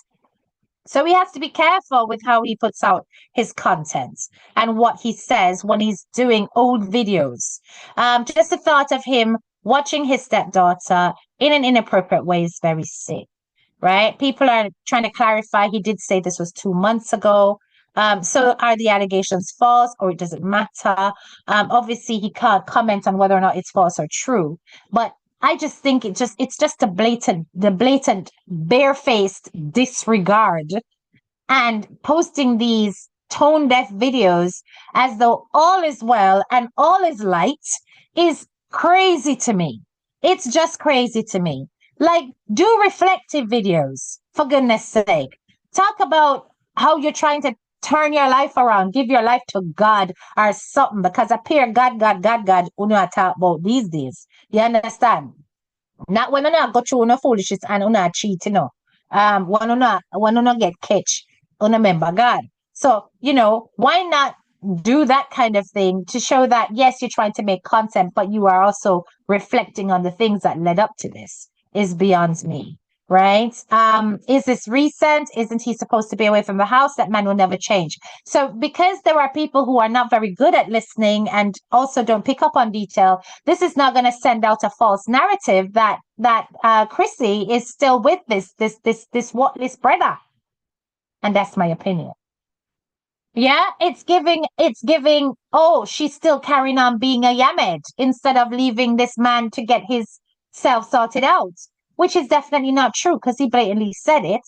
So he has to be careful with how he puts out his content and what he says when he's doing old videos. Just the thought of him watching his stepdaughter in an inappropriate way is very sick, right? People are trying to clarify. He did say this was 2 months ago. So are the allegations false or it doesn't matter? Obviously, he can't comment on whether or not it's false or true, but I just think it's just the blatant barefaced disregard and posting these tone deaf videos as though all is well and all is light is crazy to me. It's just crazy to me. Like, do reflective videos, for goodness sake. Talk about how you're trying to turn your life around, give your life to God or something, because appear God, you know, talk about these days. You understand? Not when I go through no foolishness and una cheat, when una get catch, una remember God. So, why not do that kind of thing to show that yes, you're trying to make content, but you are also reflecting on the things that led up to this is beyond me. Right? Is this recent? Isn't he supposed to be away from the house? That man will never change. So because there are people who are not very good at listening and also don't pick up on detail, this is not going to send out a false narrative that Chrissy is still with this brother. And that's my opinion. Yeah, it's giving, oh, she's still carrying on being a Yamed instead of leaving this man to get his self sorted out. Which is definitely not true because he blatantly said it.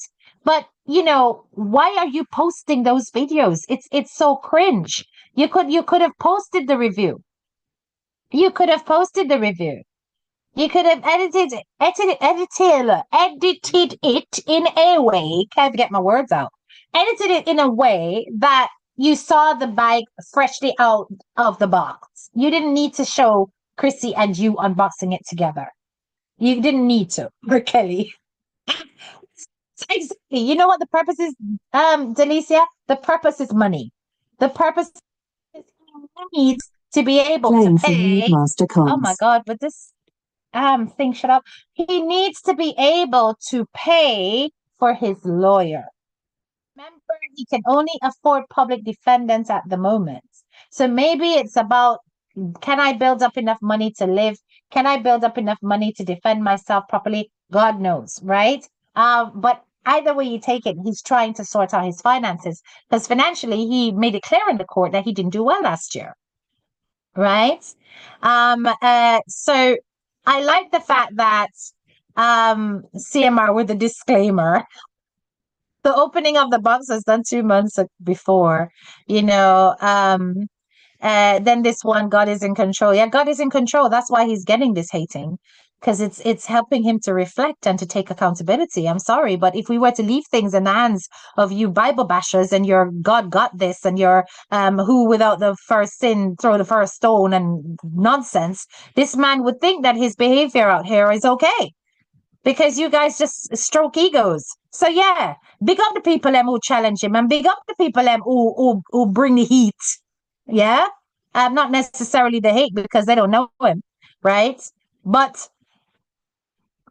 But, why are you posting those videos? It's so cringe. You could have posted the review. You could have edited it in a way, can't get my words out. Edited it in a way that you saw the bike freshly out of the box. You didn't need to show Chrissy and you unboxing it together. You didn't need to, or Kelly. Exactly. You know what the purpose is, Delicia? The purpose is money. The purpose is he needs to be able to Playing from pay. Master Oh my Comms. God, but this thing shut up. He needs to be able to pay for his lawyer. Remember, he can only afford public defendants at the moment. So maybe it's about, can I build up enough money to live? Can I build up enough money to defend myself properly? God knows, right? But either way you take it, he's trying to sort out his finances because financially he made it clear in the court that he didn't do well last year, right? So I like the fact that CMR with the disclaimer, the opening of the box was done 2 months before, you know. Then this one, God is in control. Yeah, God is in control. That's why he's getting this hating, because it's helping him to reflect and to take accountability. I'm sorry, but if we were to leave things in the hands of you Bible bashers and your God got this and your who without the first sin throw the first stone and nonsense, this man would think that his behavior out here is okay because you guys just stroke egos. So yeah, big up the people who challenge him and big up the people who bring the heat. Yeah. Not necessarily the hate because they don't know him, right? But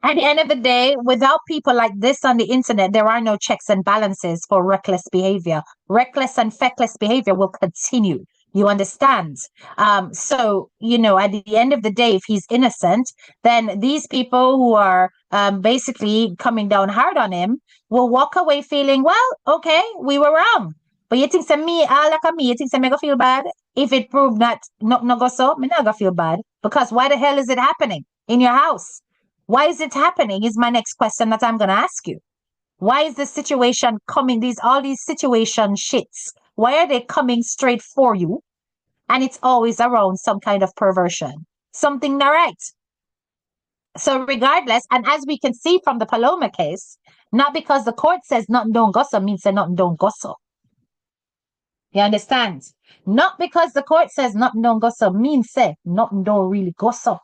at the end of the day, without people like this on the internet, there are no checks and balances for reckless behavior. Reckless and feckless behavior will continue. You understand? So, you know, at the end of the day, if he's innocent, then these people who are basically coming down hard on him will walk away feeling, well, okay, we were wrong. But you think say me, like me, you think say me go feel bad? If it proved not go so, me not go feel bad. Because why the hell is it happening in your house? Why is it happening? Is my next question that I'm gonna ask you. Why is this situation coming? All these situation shits. Why are they coming straight for you? And it's always around some kind of perversion. Something not right. So regardless, and as we can see from the Paloma case, not because the court says nothing don't go so means that nothing don't go so. You understand? Not because the court says nothing don't go so means say nothing don't really go so.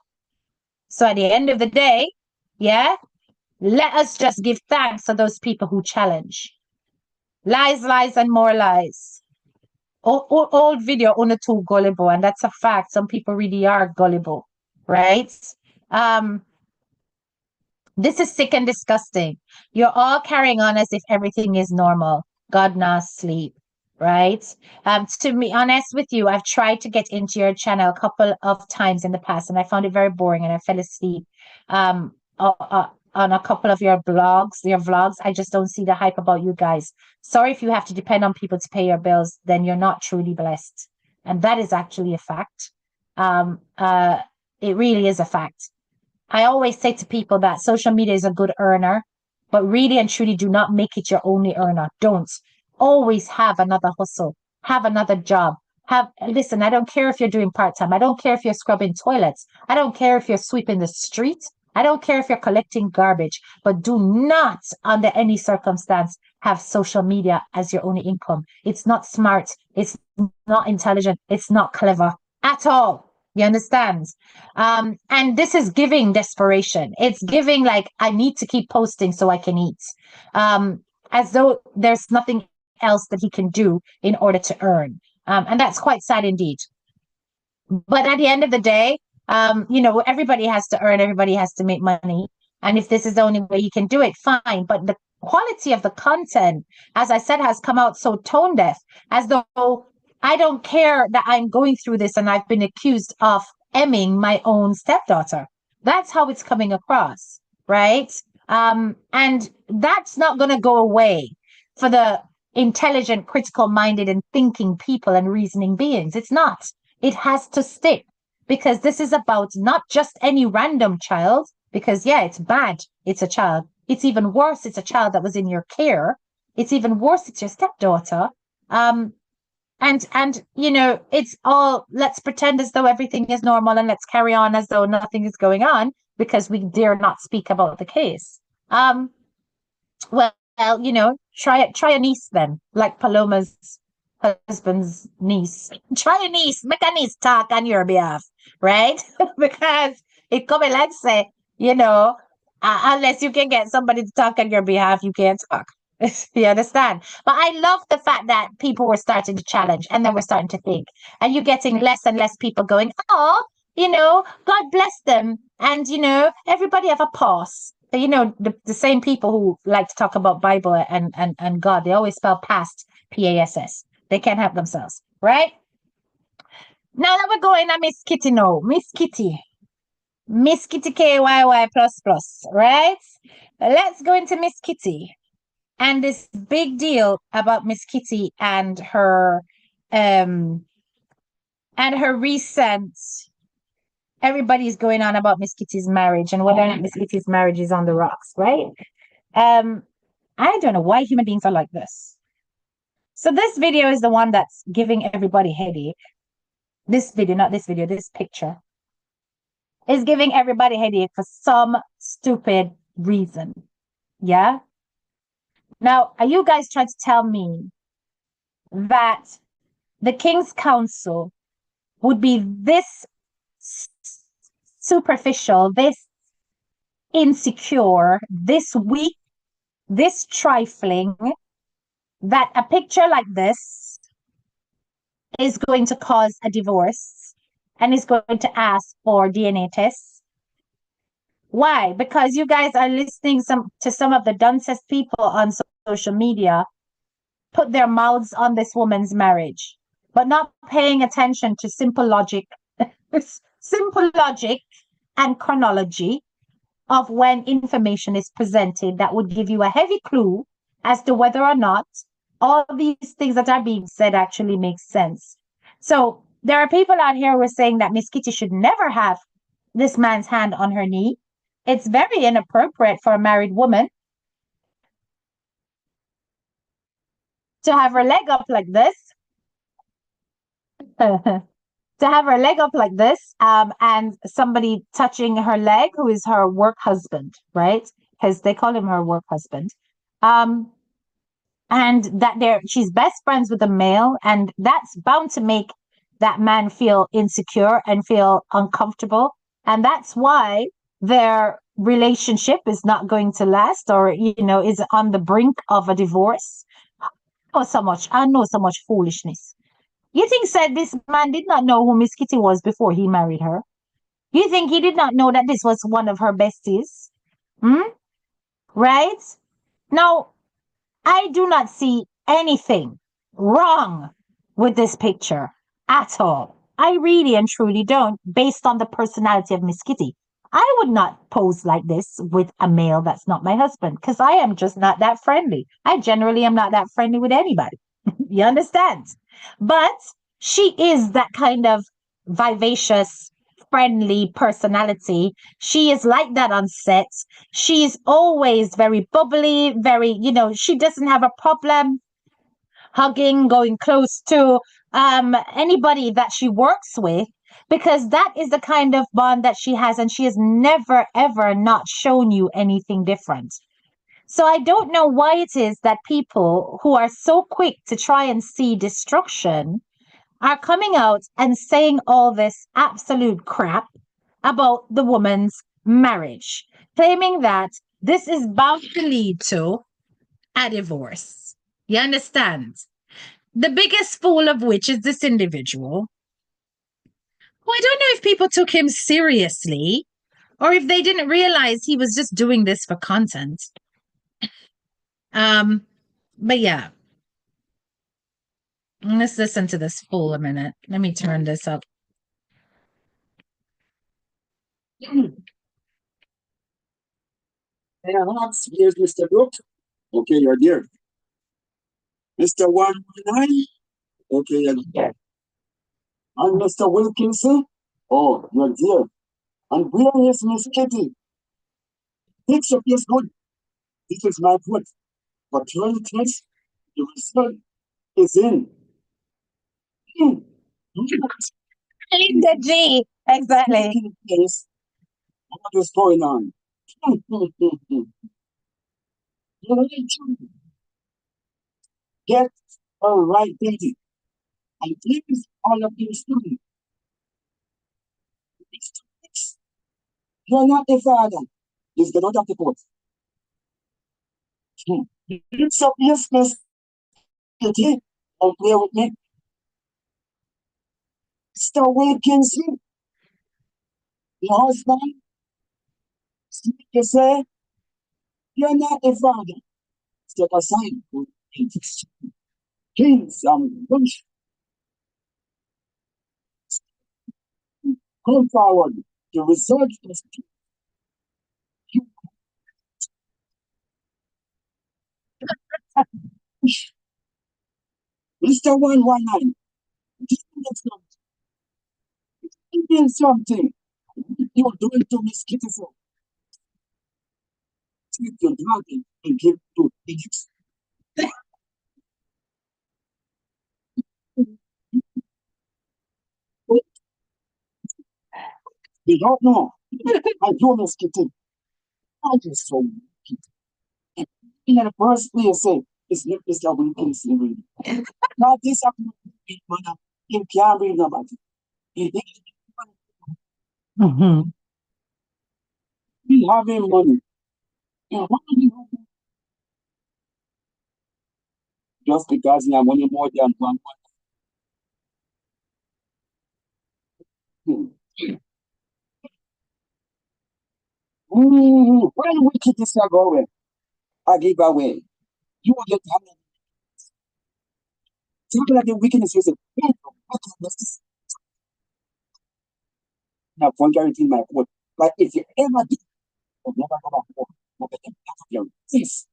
So at the end of the day, yeah, let us just give thanks to those people who challenge. Lies, lies, and more lies. Old video on the too gullible, and that's a fact. Some people really are gullible, right? This is sick and disgusting. You're all carrying on as if everything is normal. God not sleep, right? To be honest with you, I've tried to get into your channel a couple of times in the past, and I found it very boring, and I fell asleep. On a couple of your vlogs, I just don't see the hype about you guys. Sorry if you have to depend on people to pay your bills, then you're not truly blessed, and that is actually a fact. It really is a fact. I always say to people that social media is a good earner, but really and truly do not make it your only earner. Don't. Always have another hustle, have another job. Listen, I don't care if you're doing part-time. I don't care if you're scrubbing toilets. I don't care if you're sweeping the street. I don't care if you're collecting garbage, but do not, under any circumstance, have social media as your only income. It's not smart. It's not intelligent. It's not clever at all. You understand? And this is giving desperation. It's giving like, I need to keep posting so I can eat. As though there's nothing else that he can do in order to earn. And that's quite sad indeed. But at the end of the day, you know, everybody has to earn, everybody has to make money. And if this is the only way you can do it, fine. But the quality of the content, as I said, has come out so tone deaf, as though I don't care that I'm going through this and I've been accused of emming my own stepdaughter. That's how it's coming across, right? And that's not going to go away for the intelligent, critical minded, and thinking people and reasoning beings. It's not. It has to stick because this is about not just any random child, because yeah, it's bad. It's a child. It's even worse. It's a child that was in your care. It's even worse. It's your stepdaughter. And you know, it's all, let's pretend as though everything is normal and let's carry on as though nothing is going on because we dare not speak about the case. Well, you know, try a niece then, like Paloma's husband's niece. Try a niece, make a niece talk on your behalf, right? Because it could be like say, unless you can get somebody to talk on your behalf, you can't talk. You understand? But I love the fact that people were starting to challenge and then we're starting to think. And you're getting less and less people going, oh, God bless them. And, everybody have a pause. The same people who like to talk about Bible and God, they always spell past PASS. They can't help themselves, right? Now that we're going to Miss Kitty now. Miss Kitty KYY plus plus, right? Let's go into Miss Kitty and this big deal about Miss Kitty and her recent. Everybody's going on about Miss Kitty's marriage and whether or not Miss Kitty's marriage is on the rocks, right? I don't know why human beings are like this. So this video is the one that's giving everybody headache. This video, not this video, this picture is giving everybody headache for some stupid reason. Yeah. Now, are you guys trying to tell me that the King's Council would be this superficial, this insecure, this weak, this trifling, that a picture like this is going to cause a divorce and is going to ask for DNA tests? Why? Because you guys are listening to some of the duncest people on social media put their mouths on this woman's marriage, but not paying attention to simple logic, simple logic and chronology of when information is presented that would give you a heavy clue as to whether or not all these things that are being said actually make sense. So there are people out here who are saying that Miss Kitty should never have this man's hand on her knee. It's very inappropriate for a married woman to have her leg up like this. To have her leg up like this, and somebody touching her leg who is her work husband, right? Because they call him her work husband. And that she's best friends with a male, and that's bound to make that man feel insecure and feel uncomfortable. And that's why their relationship is not going to last, or is on the brink of a divorce. I know so much foolishness. You think said this man did not know who Miss Kitty was before he married her? You think he did not know that this was one of her besties? Right? Now, I do not see anything wrong with this picture at all. I really and truly don't, based on the personality of Miss Kitty. I would not pose like this with a male that's not my husband because I am just not that friendly. I generally am not that friendly with anybody. You understand? But she is that kind of vivacious, friendly personality. She is like that on set. She's always very bubbly, very, she doesn't have a problem hugging, going close to anybody that she works with, because that is the kind of bond that she has, and she has never, ever not shown you anything different. So I don't know why it is that people who are so quick to try and see destruction are coming out and saying all this absolute crap about the woman's marriage, claiming that this is bound to lead to a divorce. You understand? The biggest fool of which is this individual. Well, I don't know if people took him seriously or if they didn't realize he was just doing this for content. But yeah. Let's listen to this fool a minute. Let me turn this up. Here's Mr. Brooke. Okay, you're there. Mr. 119. Okay, you're there. And Mr. Wilkinson. Oh, you're there. And where is Miss Kitty? Fix your place good. This is my foot. For 20 tests, the result is in. In the G, exactly. Yes. What is going on? Get a right, baby. And please, all of these students, you're not the father. Please get out of the court. It's up, yes, Miss Kitty. Don't play with me. Mr. Wilkinson, your husband, you say, you're not the father. Step aside. Please, come forward. The result is Mr. 119. Doing something. You're doing to Miss Kitty. Take your dragon and give to Egypt. We don't know. I do Miss Kitty. I just so wicked. In the first place, say, it's not Mr. Wilkinson reading. Now, this happened to me, mother. You can't read about it. Mhm. We having money. And why do you just because you have money more than one money? When wickedness are going, I give away. You will get money. Something like the wickedness, you say, wickedness. Now, vulgarity in my quote. But if you ever do, you'll never go back home. You'll get them out of your face.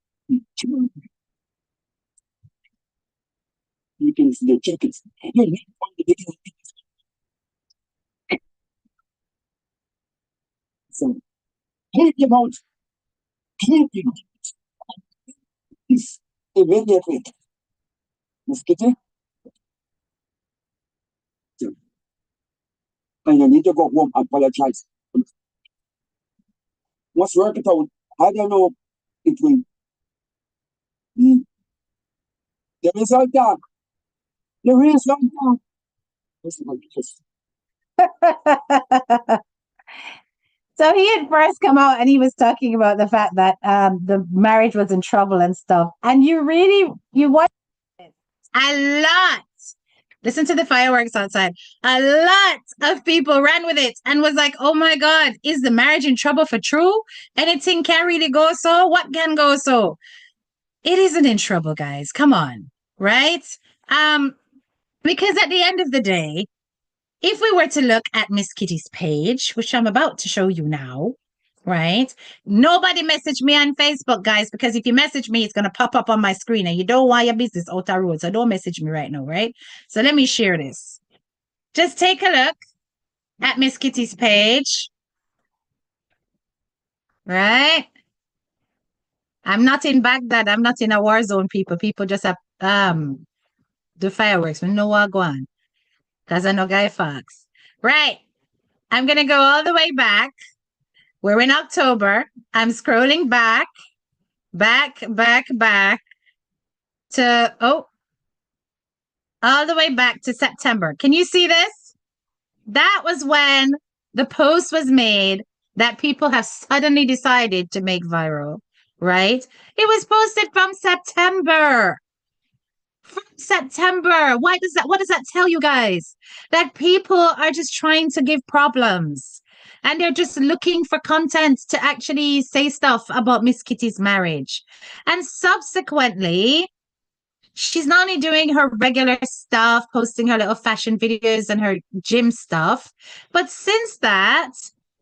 You can see the chickens. You need one to get in. So, keep them out. Keep them out. Please, immediately. Miss Kitty, and you need to go home and apologize. Once work it out, I don't know, it will be the result down. The result down. So he had first come out and he was talking about the fact that the marriage was in trouble and stuff. And you watched it a lot. Listen to the fireworks outside. A lot of people ran with it and was like, oh my God, is the marriage in trouble for true? Anything can really go so? What can go so? It isn't in trouble, guys. Come on. Right? Because at the end of the day, if we were to look at Miss Kitty's page, which I'm about to show you now, right? Nobody message me on Facebook, guys, because if you message me, it's going to pop up on my screen and you don't want your business out of road. So don't message me right now, right? So let me share this. Just take a look at Miss Kitty's page, right? I'm not in Baghdad. I'm not in a war zone, people. People just have the fireworks. We know what go on. Because I know Guy Fox. Right. I'm going to go all the way back. We're in October. I'm scrolling back to, all the way back to September. Can you see this? That was when the post was made that people have suddenly decided to make viral, right? It was posted from September. From September. What does that tell you guys? That people are just trying to give problems. And they're just looking for content to actually say stuff about Miss Kitty's marriage. And subsequently, she's not only doing her regular stuff, posting her little fashion videos and her gym stuff, but since that,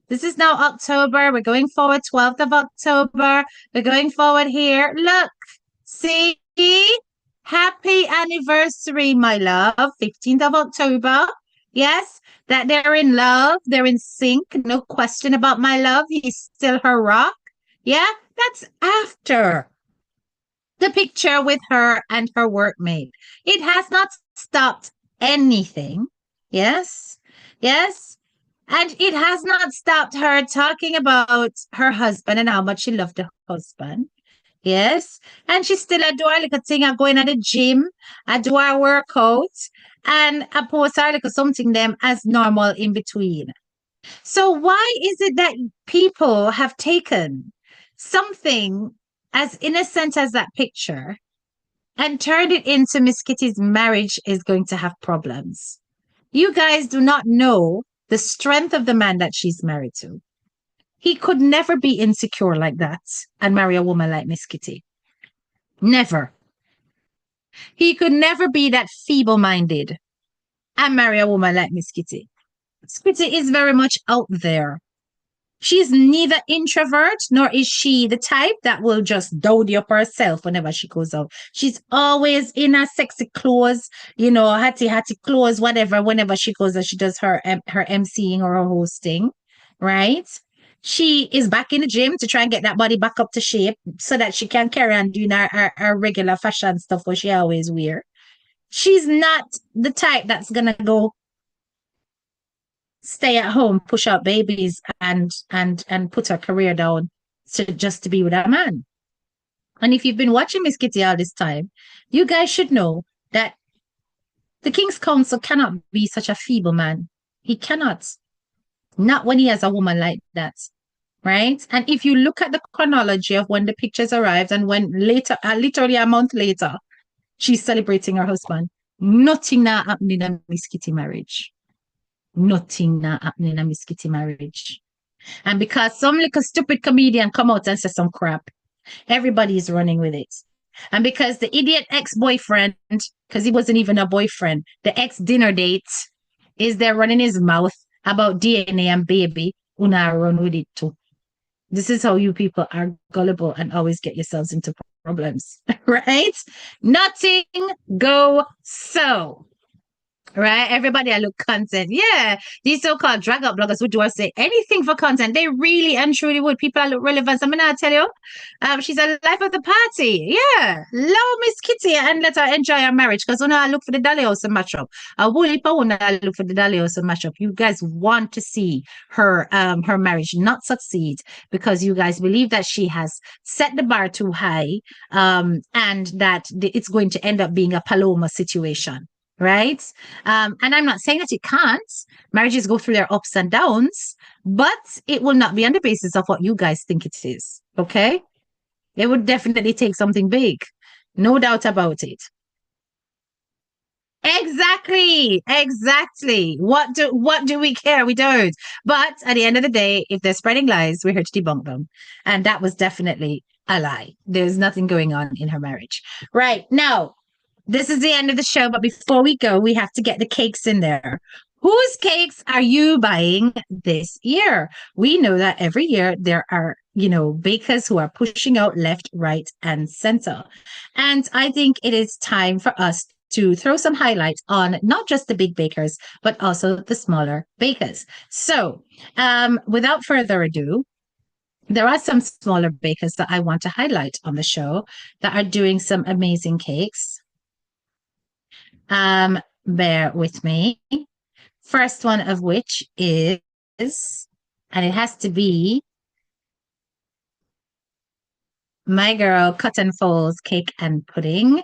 this is now October. We're going forward, 12th of October. We're going forward here. Look, see? Happy anniversary, my love. 15th of October. Yes, that they're in love. They're in sync. No question about my love. He's still her rock. Yeah, that's after the picture with her and her workmate. It has not stopped anything. Yes, yes. And it has not stopped her talking about her husband and how much she loved the husband. Yes. And she still a do her little thing of going at the gym. I do her workout. and a postcard or something them as normal in between. So why is it that people have taken something as innocent as that picture and turned it into Miss Kitty's marriage is going to have problems? You guys do not know the strength of the man that she's married to. He could never be insecure like that and marry a woman like Miss Kitty. Never. He could never be that feeble-minded and marry a woman like Miss Kitty. Miss Kitty is very much out there. She's neither introvert nor is she the type that will just dowdy up herself whenever she goes out. She's always in her sexy clothes, you know, hatty clothes, whatever, whenever she goes and she does her emceeing or her hosting, right? She is back in the gym to try and get that body back up to shape so that she can carry on doing her regular fashion stuff what she always wear. She's not the type that's gonna go stay at home, push out babies, and put her career down to be with a man. And if you've been watching Miss Kitty all this time, you guys should know that the King's Counsel cannot be such a feeble man. He cannot. Not when he has a woman like that. Right? And if you look at the chronology of when the pictures arrived and when later, literally a month later, she's celebrating her husband, nothing now happened in a Miss Kitty marriage. Nothing now happening in a Miss Kitty marriage. And because some little stupid comedian come out and say some crap, everybody's running with it. And because the idiot ex-boyfriend, because he wasn't even a boyfriend, the ex-dinner date is there running his mouth about DNA and baby, una run with it too. This is how you people are gullible and always get yourselves into problems, right? Nothing go so. Right? Everybody I look content. Yeah. These so-called drag up bloggers would do I say anything for content. They really and truly would. People are look relevant. I'm gonna tell you, she's a life of the party. Yeah. Love Miss Kitty and let her enjoy her marriage. Because when I look for the Dolly House and mash up, I look for the Dolly House and mash up. You guys want to see her marriage not succeed because you guys believe that she has set the bar too high, and that it's going to end up being a Paloma situation. Right? And I'm not saying that it can't. Marriages go through their ups and downs, but it will not be on the basis of what you guys think it is. Okay? It would definitely take something big. No doubt about it. Exactly. What do we care? We don't. But at the end of the day, if they're spreading lies, we're here to debunk them. And that was definitely a lie. There's nothing going on in her marriage. Right. Now, this is the end of the show, but before we go, we have to get the cakes in there. Whose cakes are you buying this year? We know that every year there are, bakers who are pushing out left, right, and center. And I think it is time for us to throw some highlights on not just the big bakers, but also the smaller bakers. So without further ado, there are some smaller bakers that I want to highlight on the show that are doing some amazing cakes. Bear with me. First one of which is, and it has to be my girl Cotton Falls Cake and Pudding,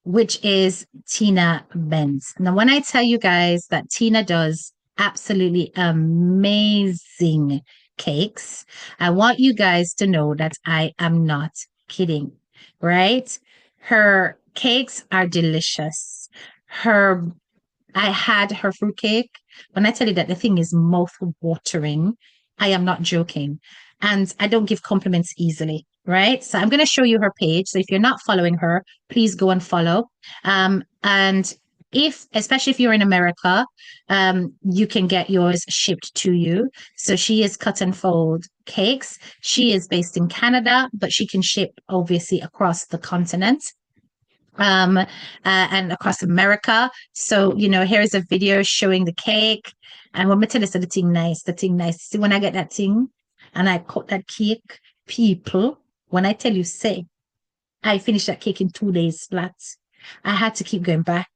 which is Tina Benz. Now, when I tell you guys that Tina does absolutely amazing cakes, I want you guys to know that I am not kidding, right? Her cakes are delicious. I had her fruitcake. When I tell you that the thing is mouth-watering, I am not joking. And I don't give compliments easily, right? So I'm going to show you her page. So if you're not following her, please go and follow. And especially if you're in America, you can get yours shipped to you. So she is Cut and Fold Cakes. She is based in Canada, but she can ship obviously across the continent. And across America. So, here's a video showing the cake. And when I tell you the thing nice. See, when I get that thing and I cut that cake, people, when I tell you, say, I finished that cake in 2 days flat. I had to keep going back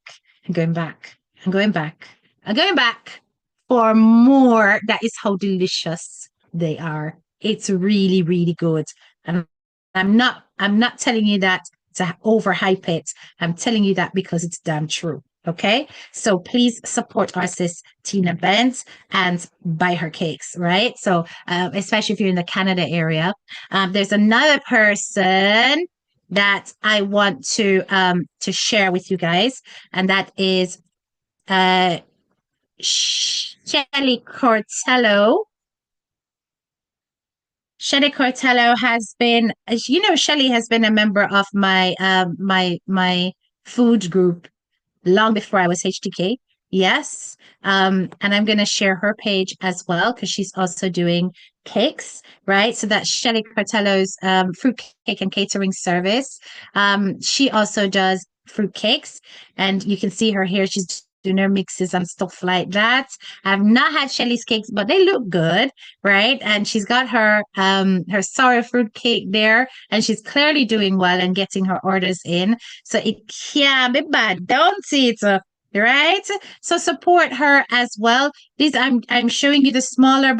and going back and going back and going back for more. That is how delicious they are. It's really, really good. And I'm not telling you that to overhype it. I'm telling you that because it's damn true. Okay, so please support our sis Tina Benz and buy her cakes, right? So, especially if you're in the Canada area, there's another person that I want to share with you guys, and that is Shelly Cortello. Shelly Cortello has been, as you know, Shelly has been a member of my food group long before I was HTK. Yes. And I'm going to share her page as well because she's also doing cakes, right? So that's Shelly Cartello's fruit cake and catering service. She also does fruit cakes, and you can see her here. She's doing her mixes and stuff like that. I've not had Shelly's cakes, but they look good, right? And she's got her sour fruit cake there, and she's clearly doing well and getting her orders in. So it can't be bad, don't it? Right? So support her as well. These I'm showing you the smaller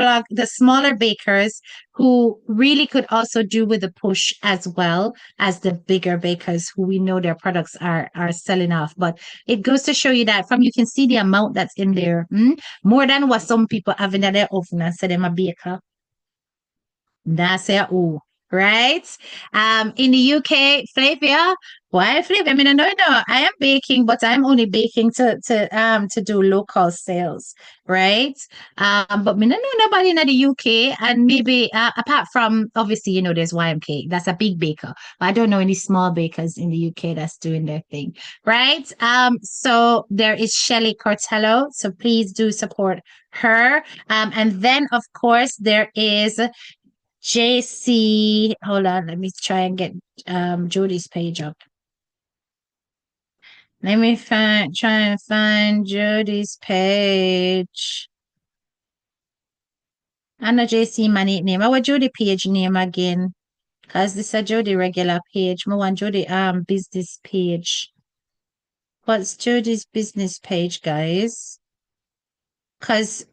bakers who really could also do with a push as well as the bigger bakers who we know their products are selling off. But it goes to show you that from you can see the amount that's in there. More than what some people have in their oven and say them a baker. That's it. Oh, right. In the UK, Flavia, why Flavia? I mean, no, I am baking, but I'm only baking to do local sales, right? But me no know nobody in the UK, and maybe apart from obviously, there's YMK, that's a big baker. But I don't know any small bakers in the UK that's doing their thing, right? So there is Shelly Cortello, so please do support her. And then of course there is JC, hold on, let me try and get Jody's page up. Let me try and find Jody's page. I know JC money name. I want Jody page name again. Cause this is a Jody regular page. I want Jody business page. What's Jody's business page, guys? Cause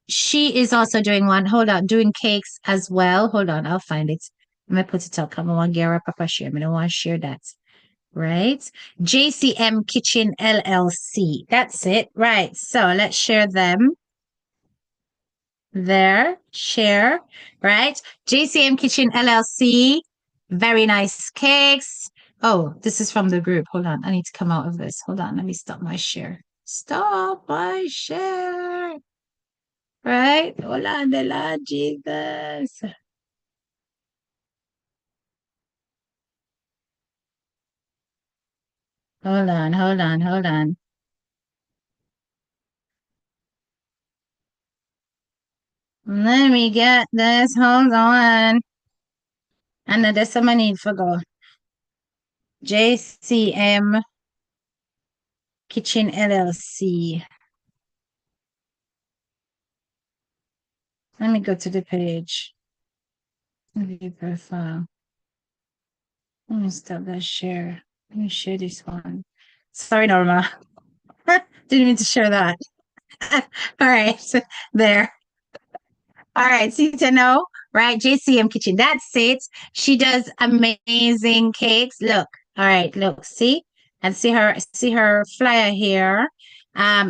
she is also doing one. Hold on, doing cakes as well. Hold on, I'll find it. Let me put it up. Come on, Gara Papa share. I don't want to share that. Right? JCM Kitchen LLC. That's it. Right. So let's share them. There. Share. Right? JCM Kitchen LLC. Very nice cakes. Oh, this is from the group. Hold on. I need to come out of this. Hold on. Let me stop my share. Stop my share. Right? Hola de la Jesus. Hold on, hold on, hold on. Let me get this. Hold on. I know there's some I need for go. JCM Kitchen LLC. Let me go to the page. View profile. Let me stop that share. Let me share this one. Sorry, Norma. Didn't mean to share that. All right, there. All right, see to know, right? JCM Kitchen. That's it. She does amazing cakes. Look, all right, look, see, and see her flyer here.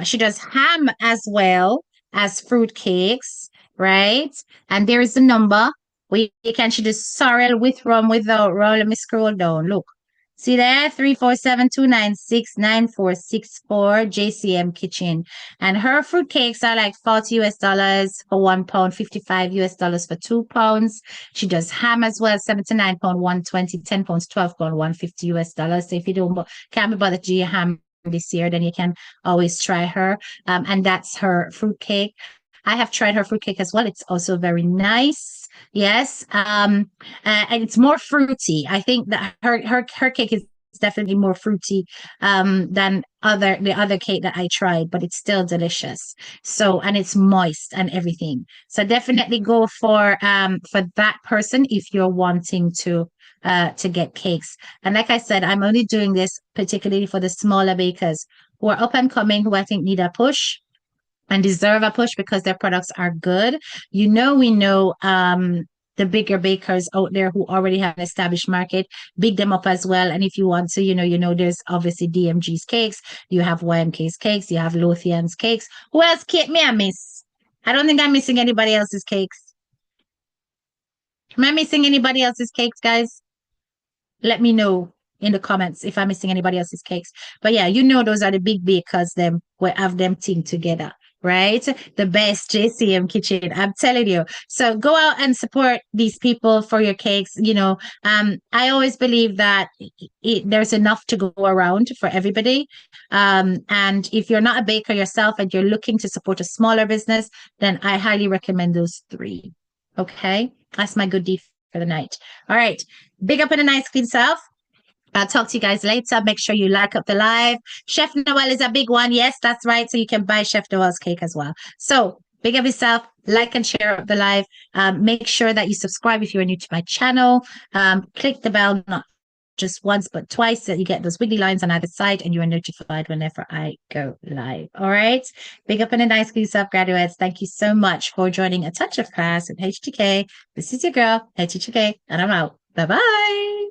She does ham as well as fruit cakes, right? And there is the number. She does sorrel with rum without rum. Let me scroll down. Look. See there, 347-296-9464 JCM Kitchen. And her fruit cakes are like $40 for £1, $55 for £2. She does ham as well, £79, £120, £10, £12, $150. So if you can't be bothered to do your ham this year, then you can always try her. And that's her fruit cake. I have tried her fruit cake as well. It's also very nice. Yes. And it's more fruity. I think that her cake is definitely more fruity than the other cake that I tried, but it's still delicious. So, and it's moist and everything. So definitely go for that person if you're wanting to get cakes. And like I said, I'm only doing this particularly for the smaller bakers who are up and coming, who I think need a push and deserve a push because their products are good. We know the bigger bakers out there who already have an established market, big them up as well. And if you want to, there's obviously DMG's cakes, you have YMK's cakes, you have Lothian's cakes. Who else cake me I miss? I don't think I'm missing anybody else's cakes. Am I missing anybody else's cakes, guys? Let me know in the comments if I'm missing anybody else's cakes. But yeah, those are the big bakers, them we have them team together, right? The best JCM kitchen, I'm telling you. So go out and support these people for your cakes. I always believe that there's enough to go around for everybody. And if you're not a baker yourself and you're looking to support a smaller business, then I highly recommend those 3. Okay, that's my good deed for the night. All right, big up and a nice clean self. I'll talk to you guys later. Make sure you like up the live. Chef Noel is a big one. Yes, that's right. So you can buy Chef Noel's cake as well. So big up yourself. Like and share up the live. Make sure that you subscribe if you're new to my channel. Click the bell, not just once, but twice, so you get those wiggly lines on either side and you are notified whenever I go live. All right. Big up and a nice clean self, graduates. Thank you so much for joining a touch of class with HTK. This is your girl, HTK, and I'm out. Bye-bye.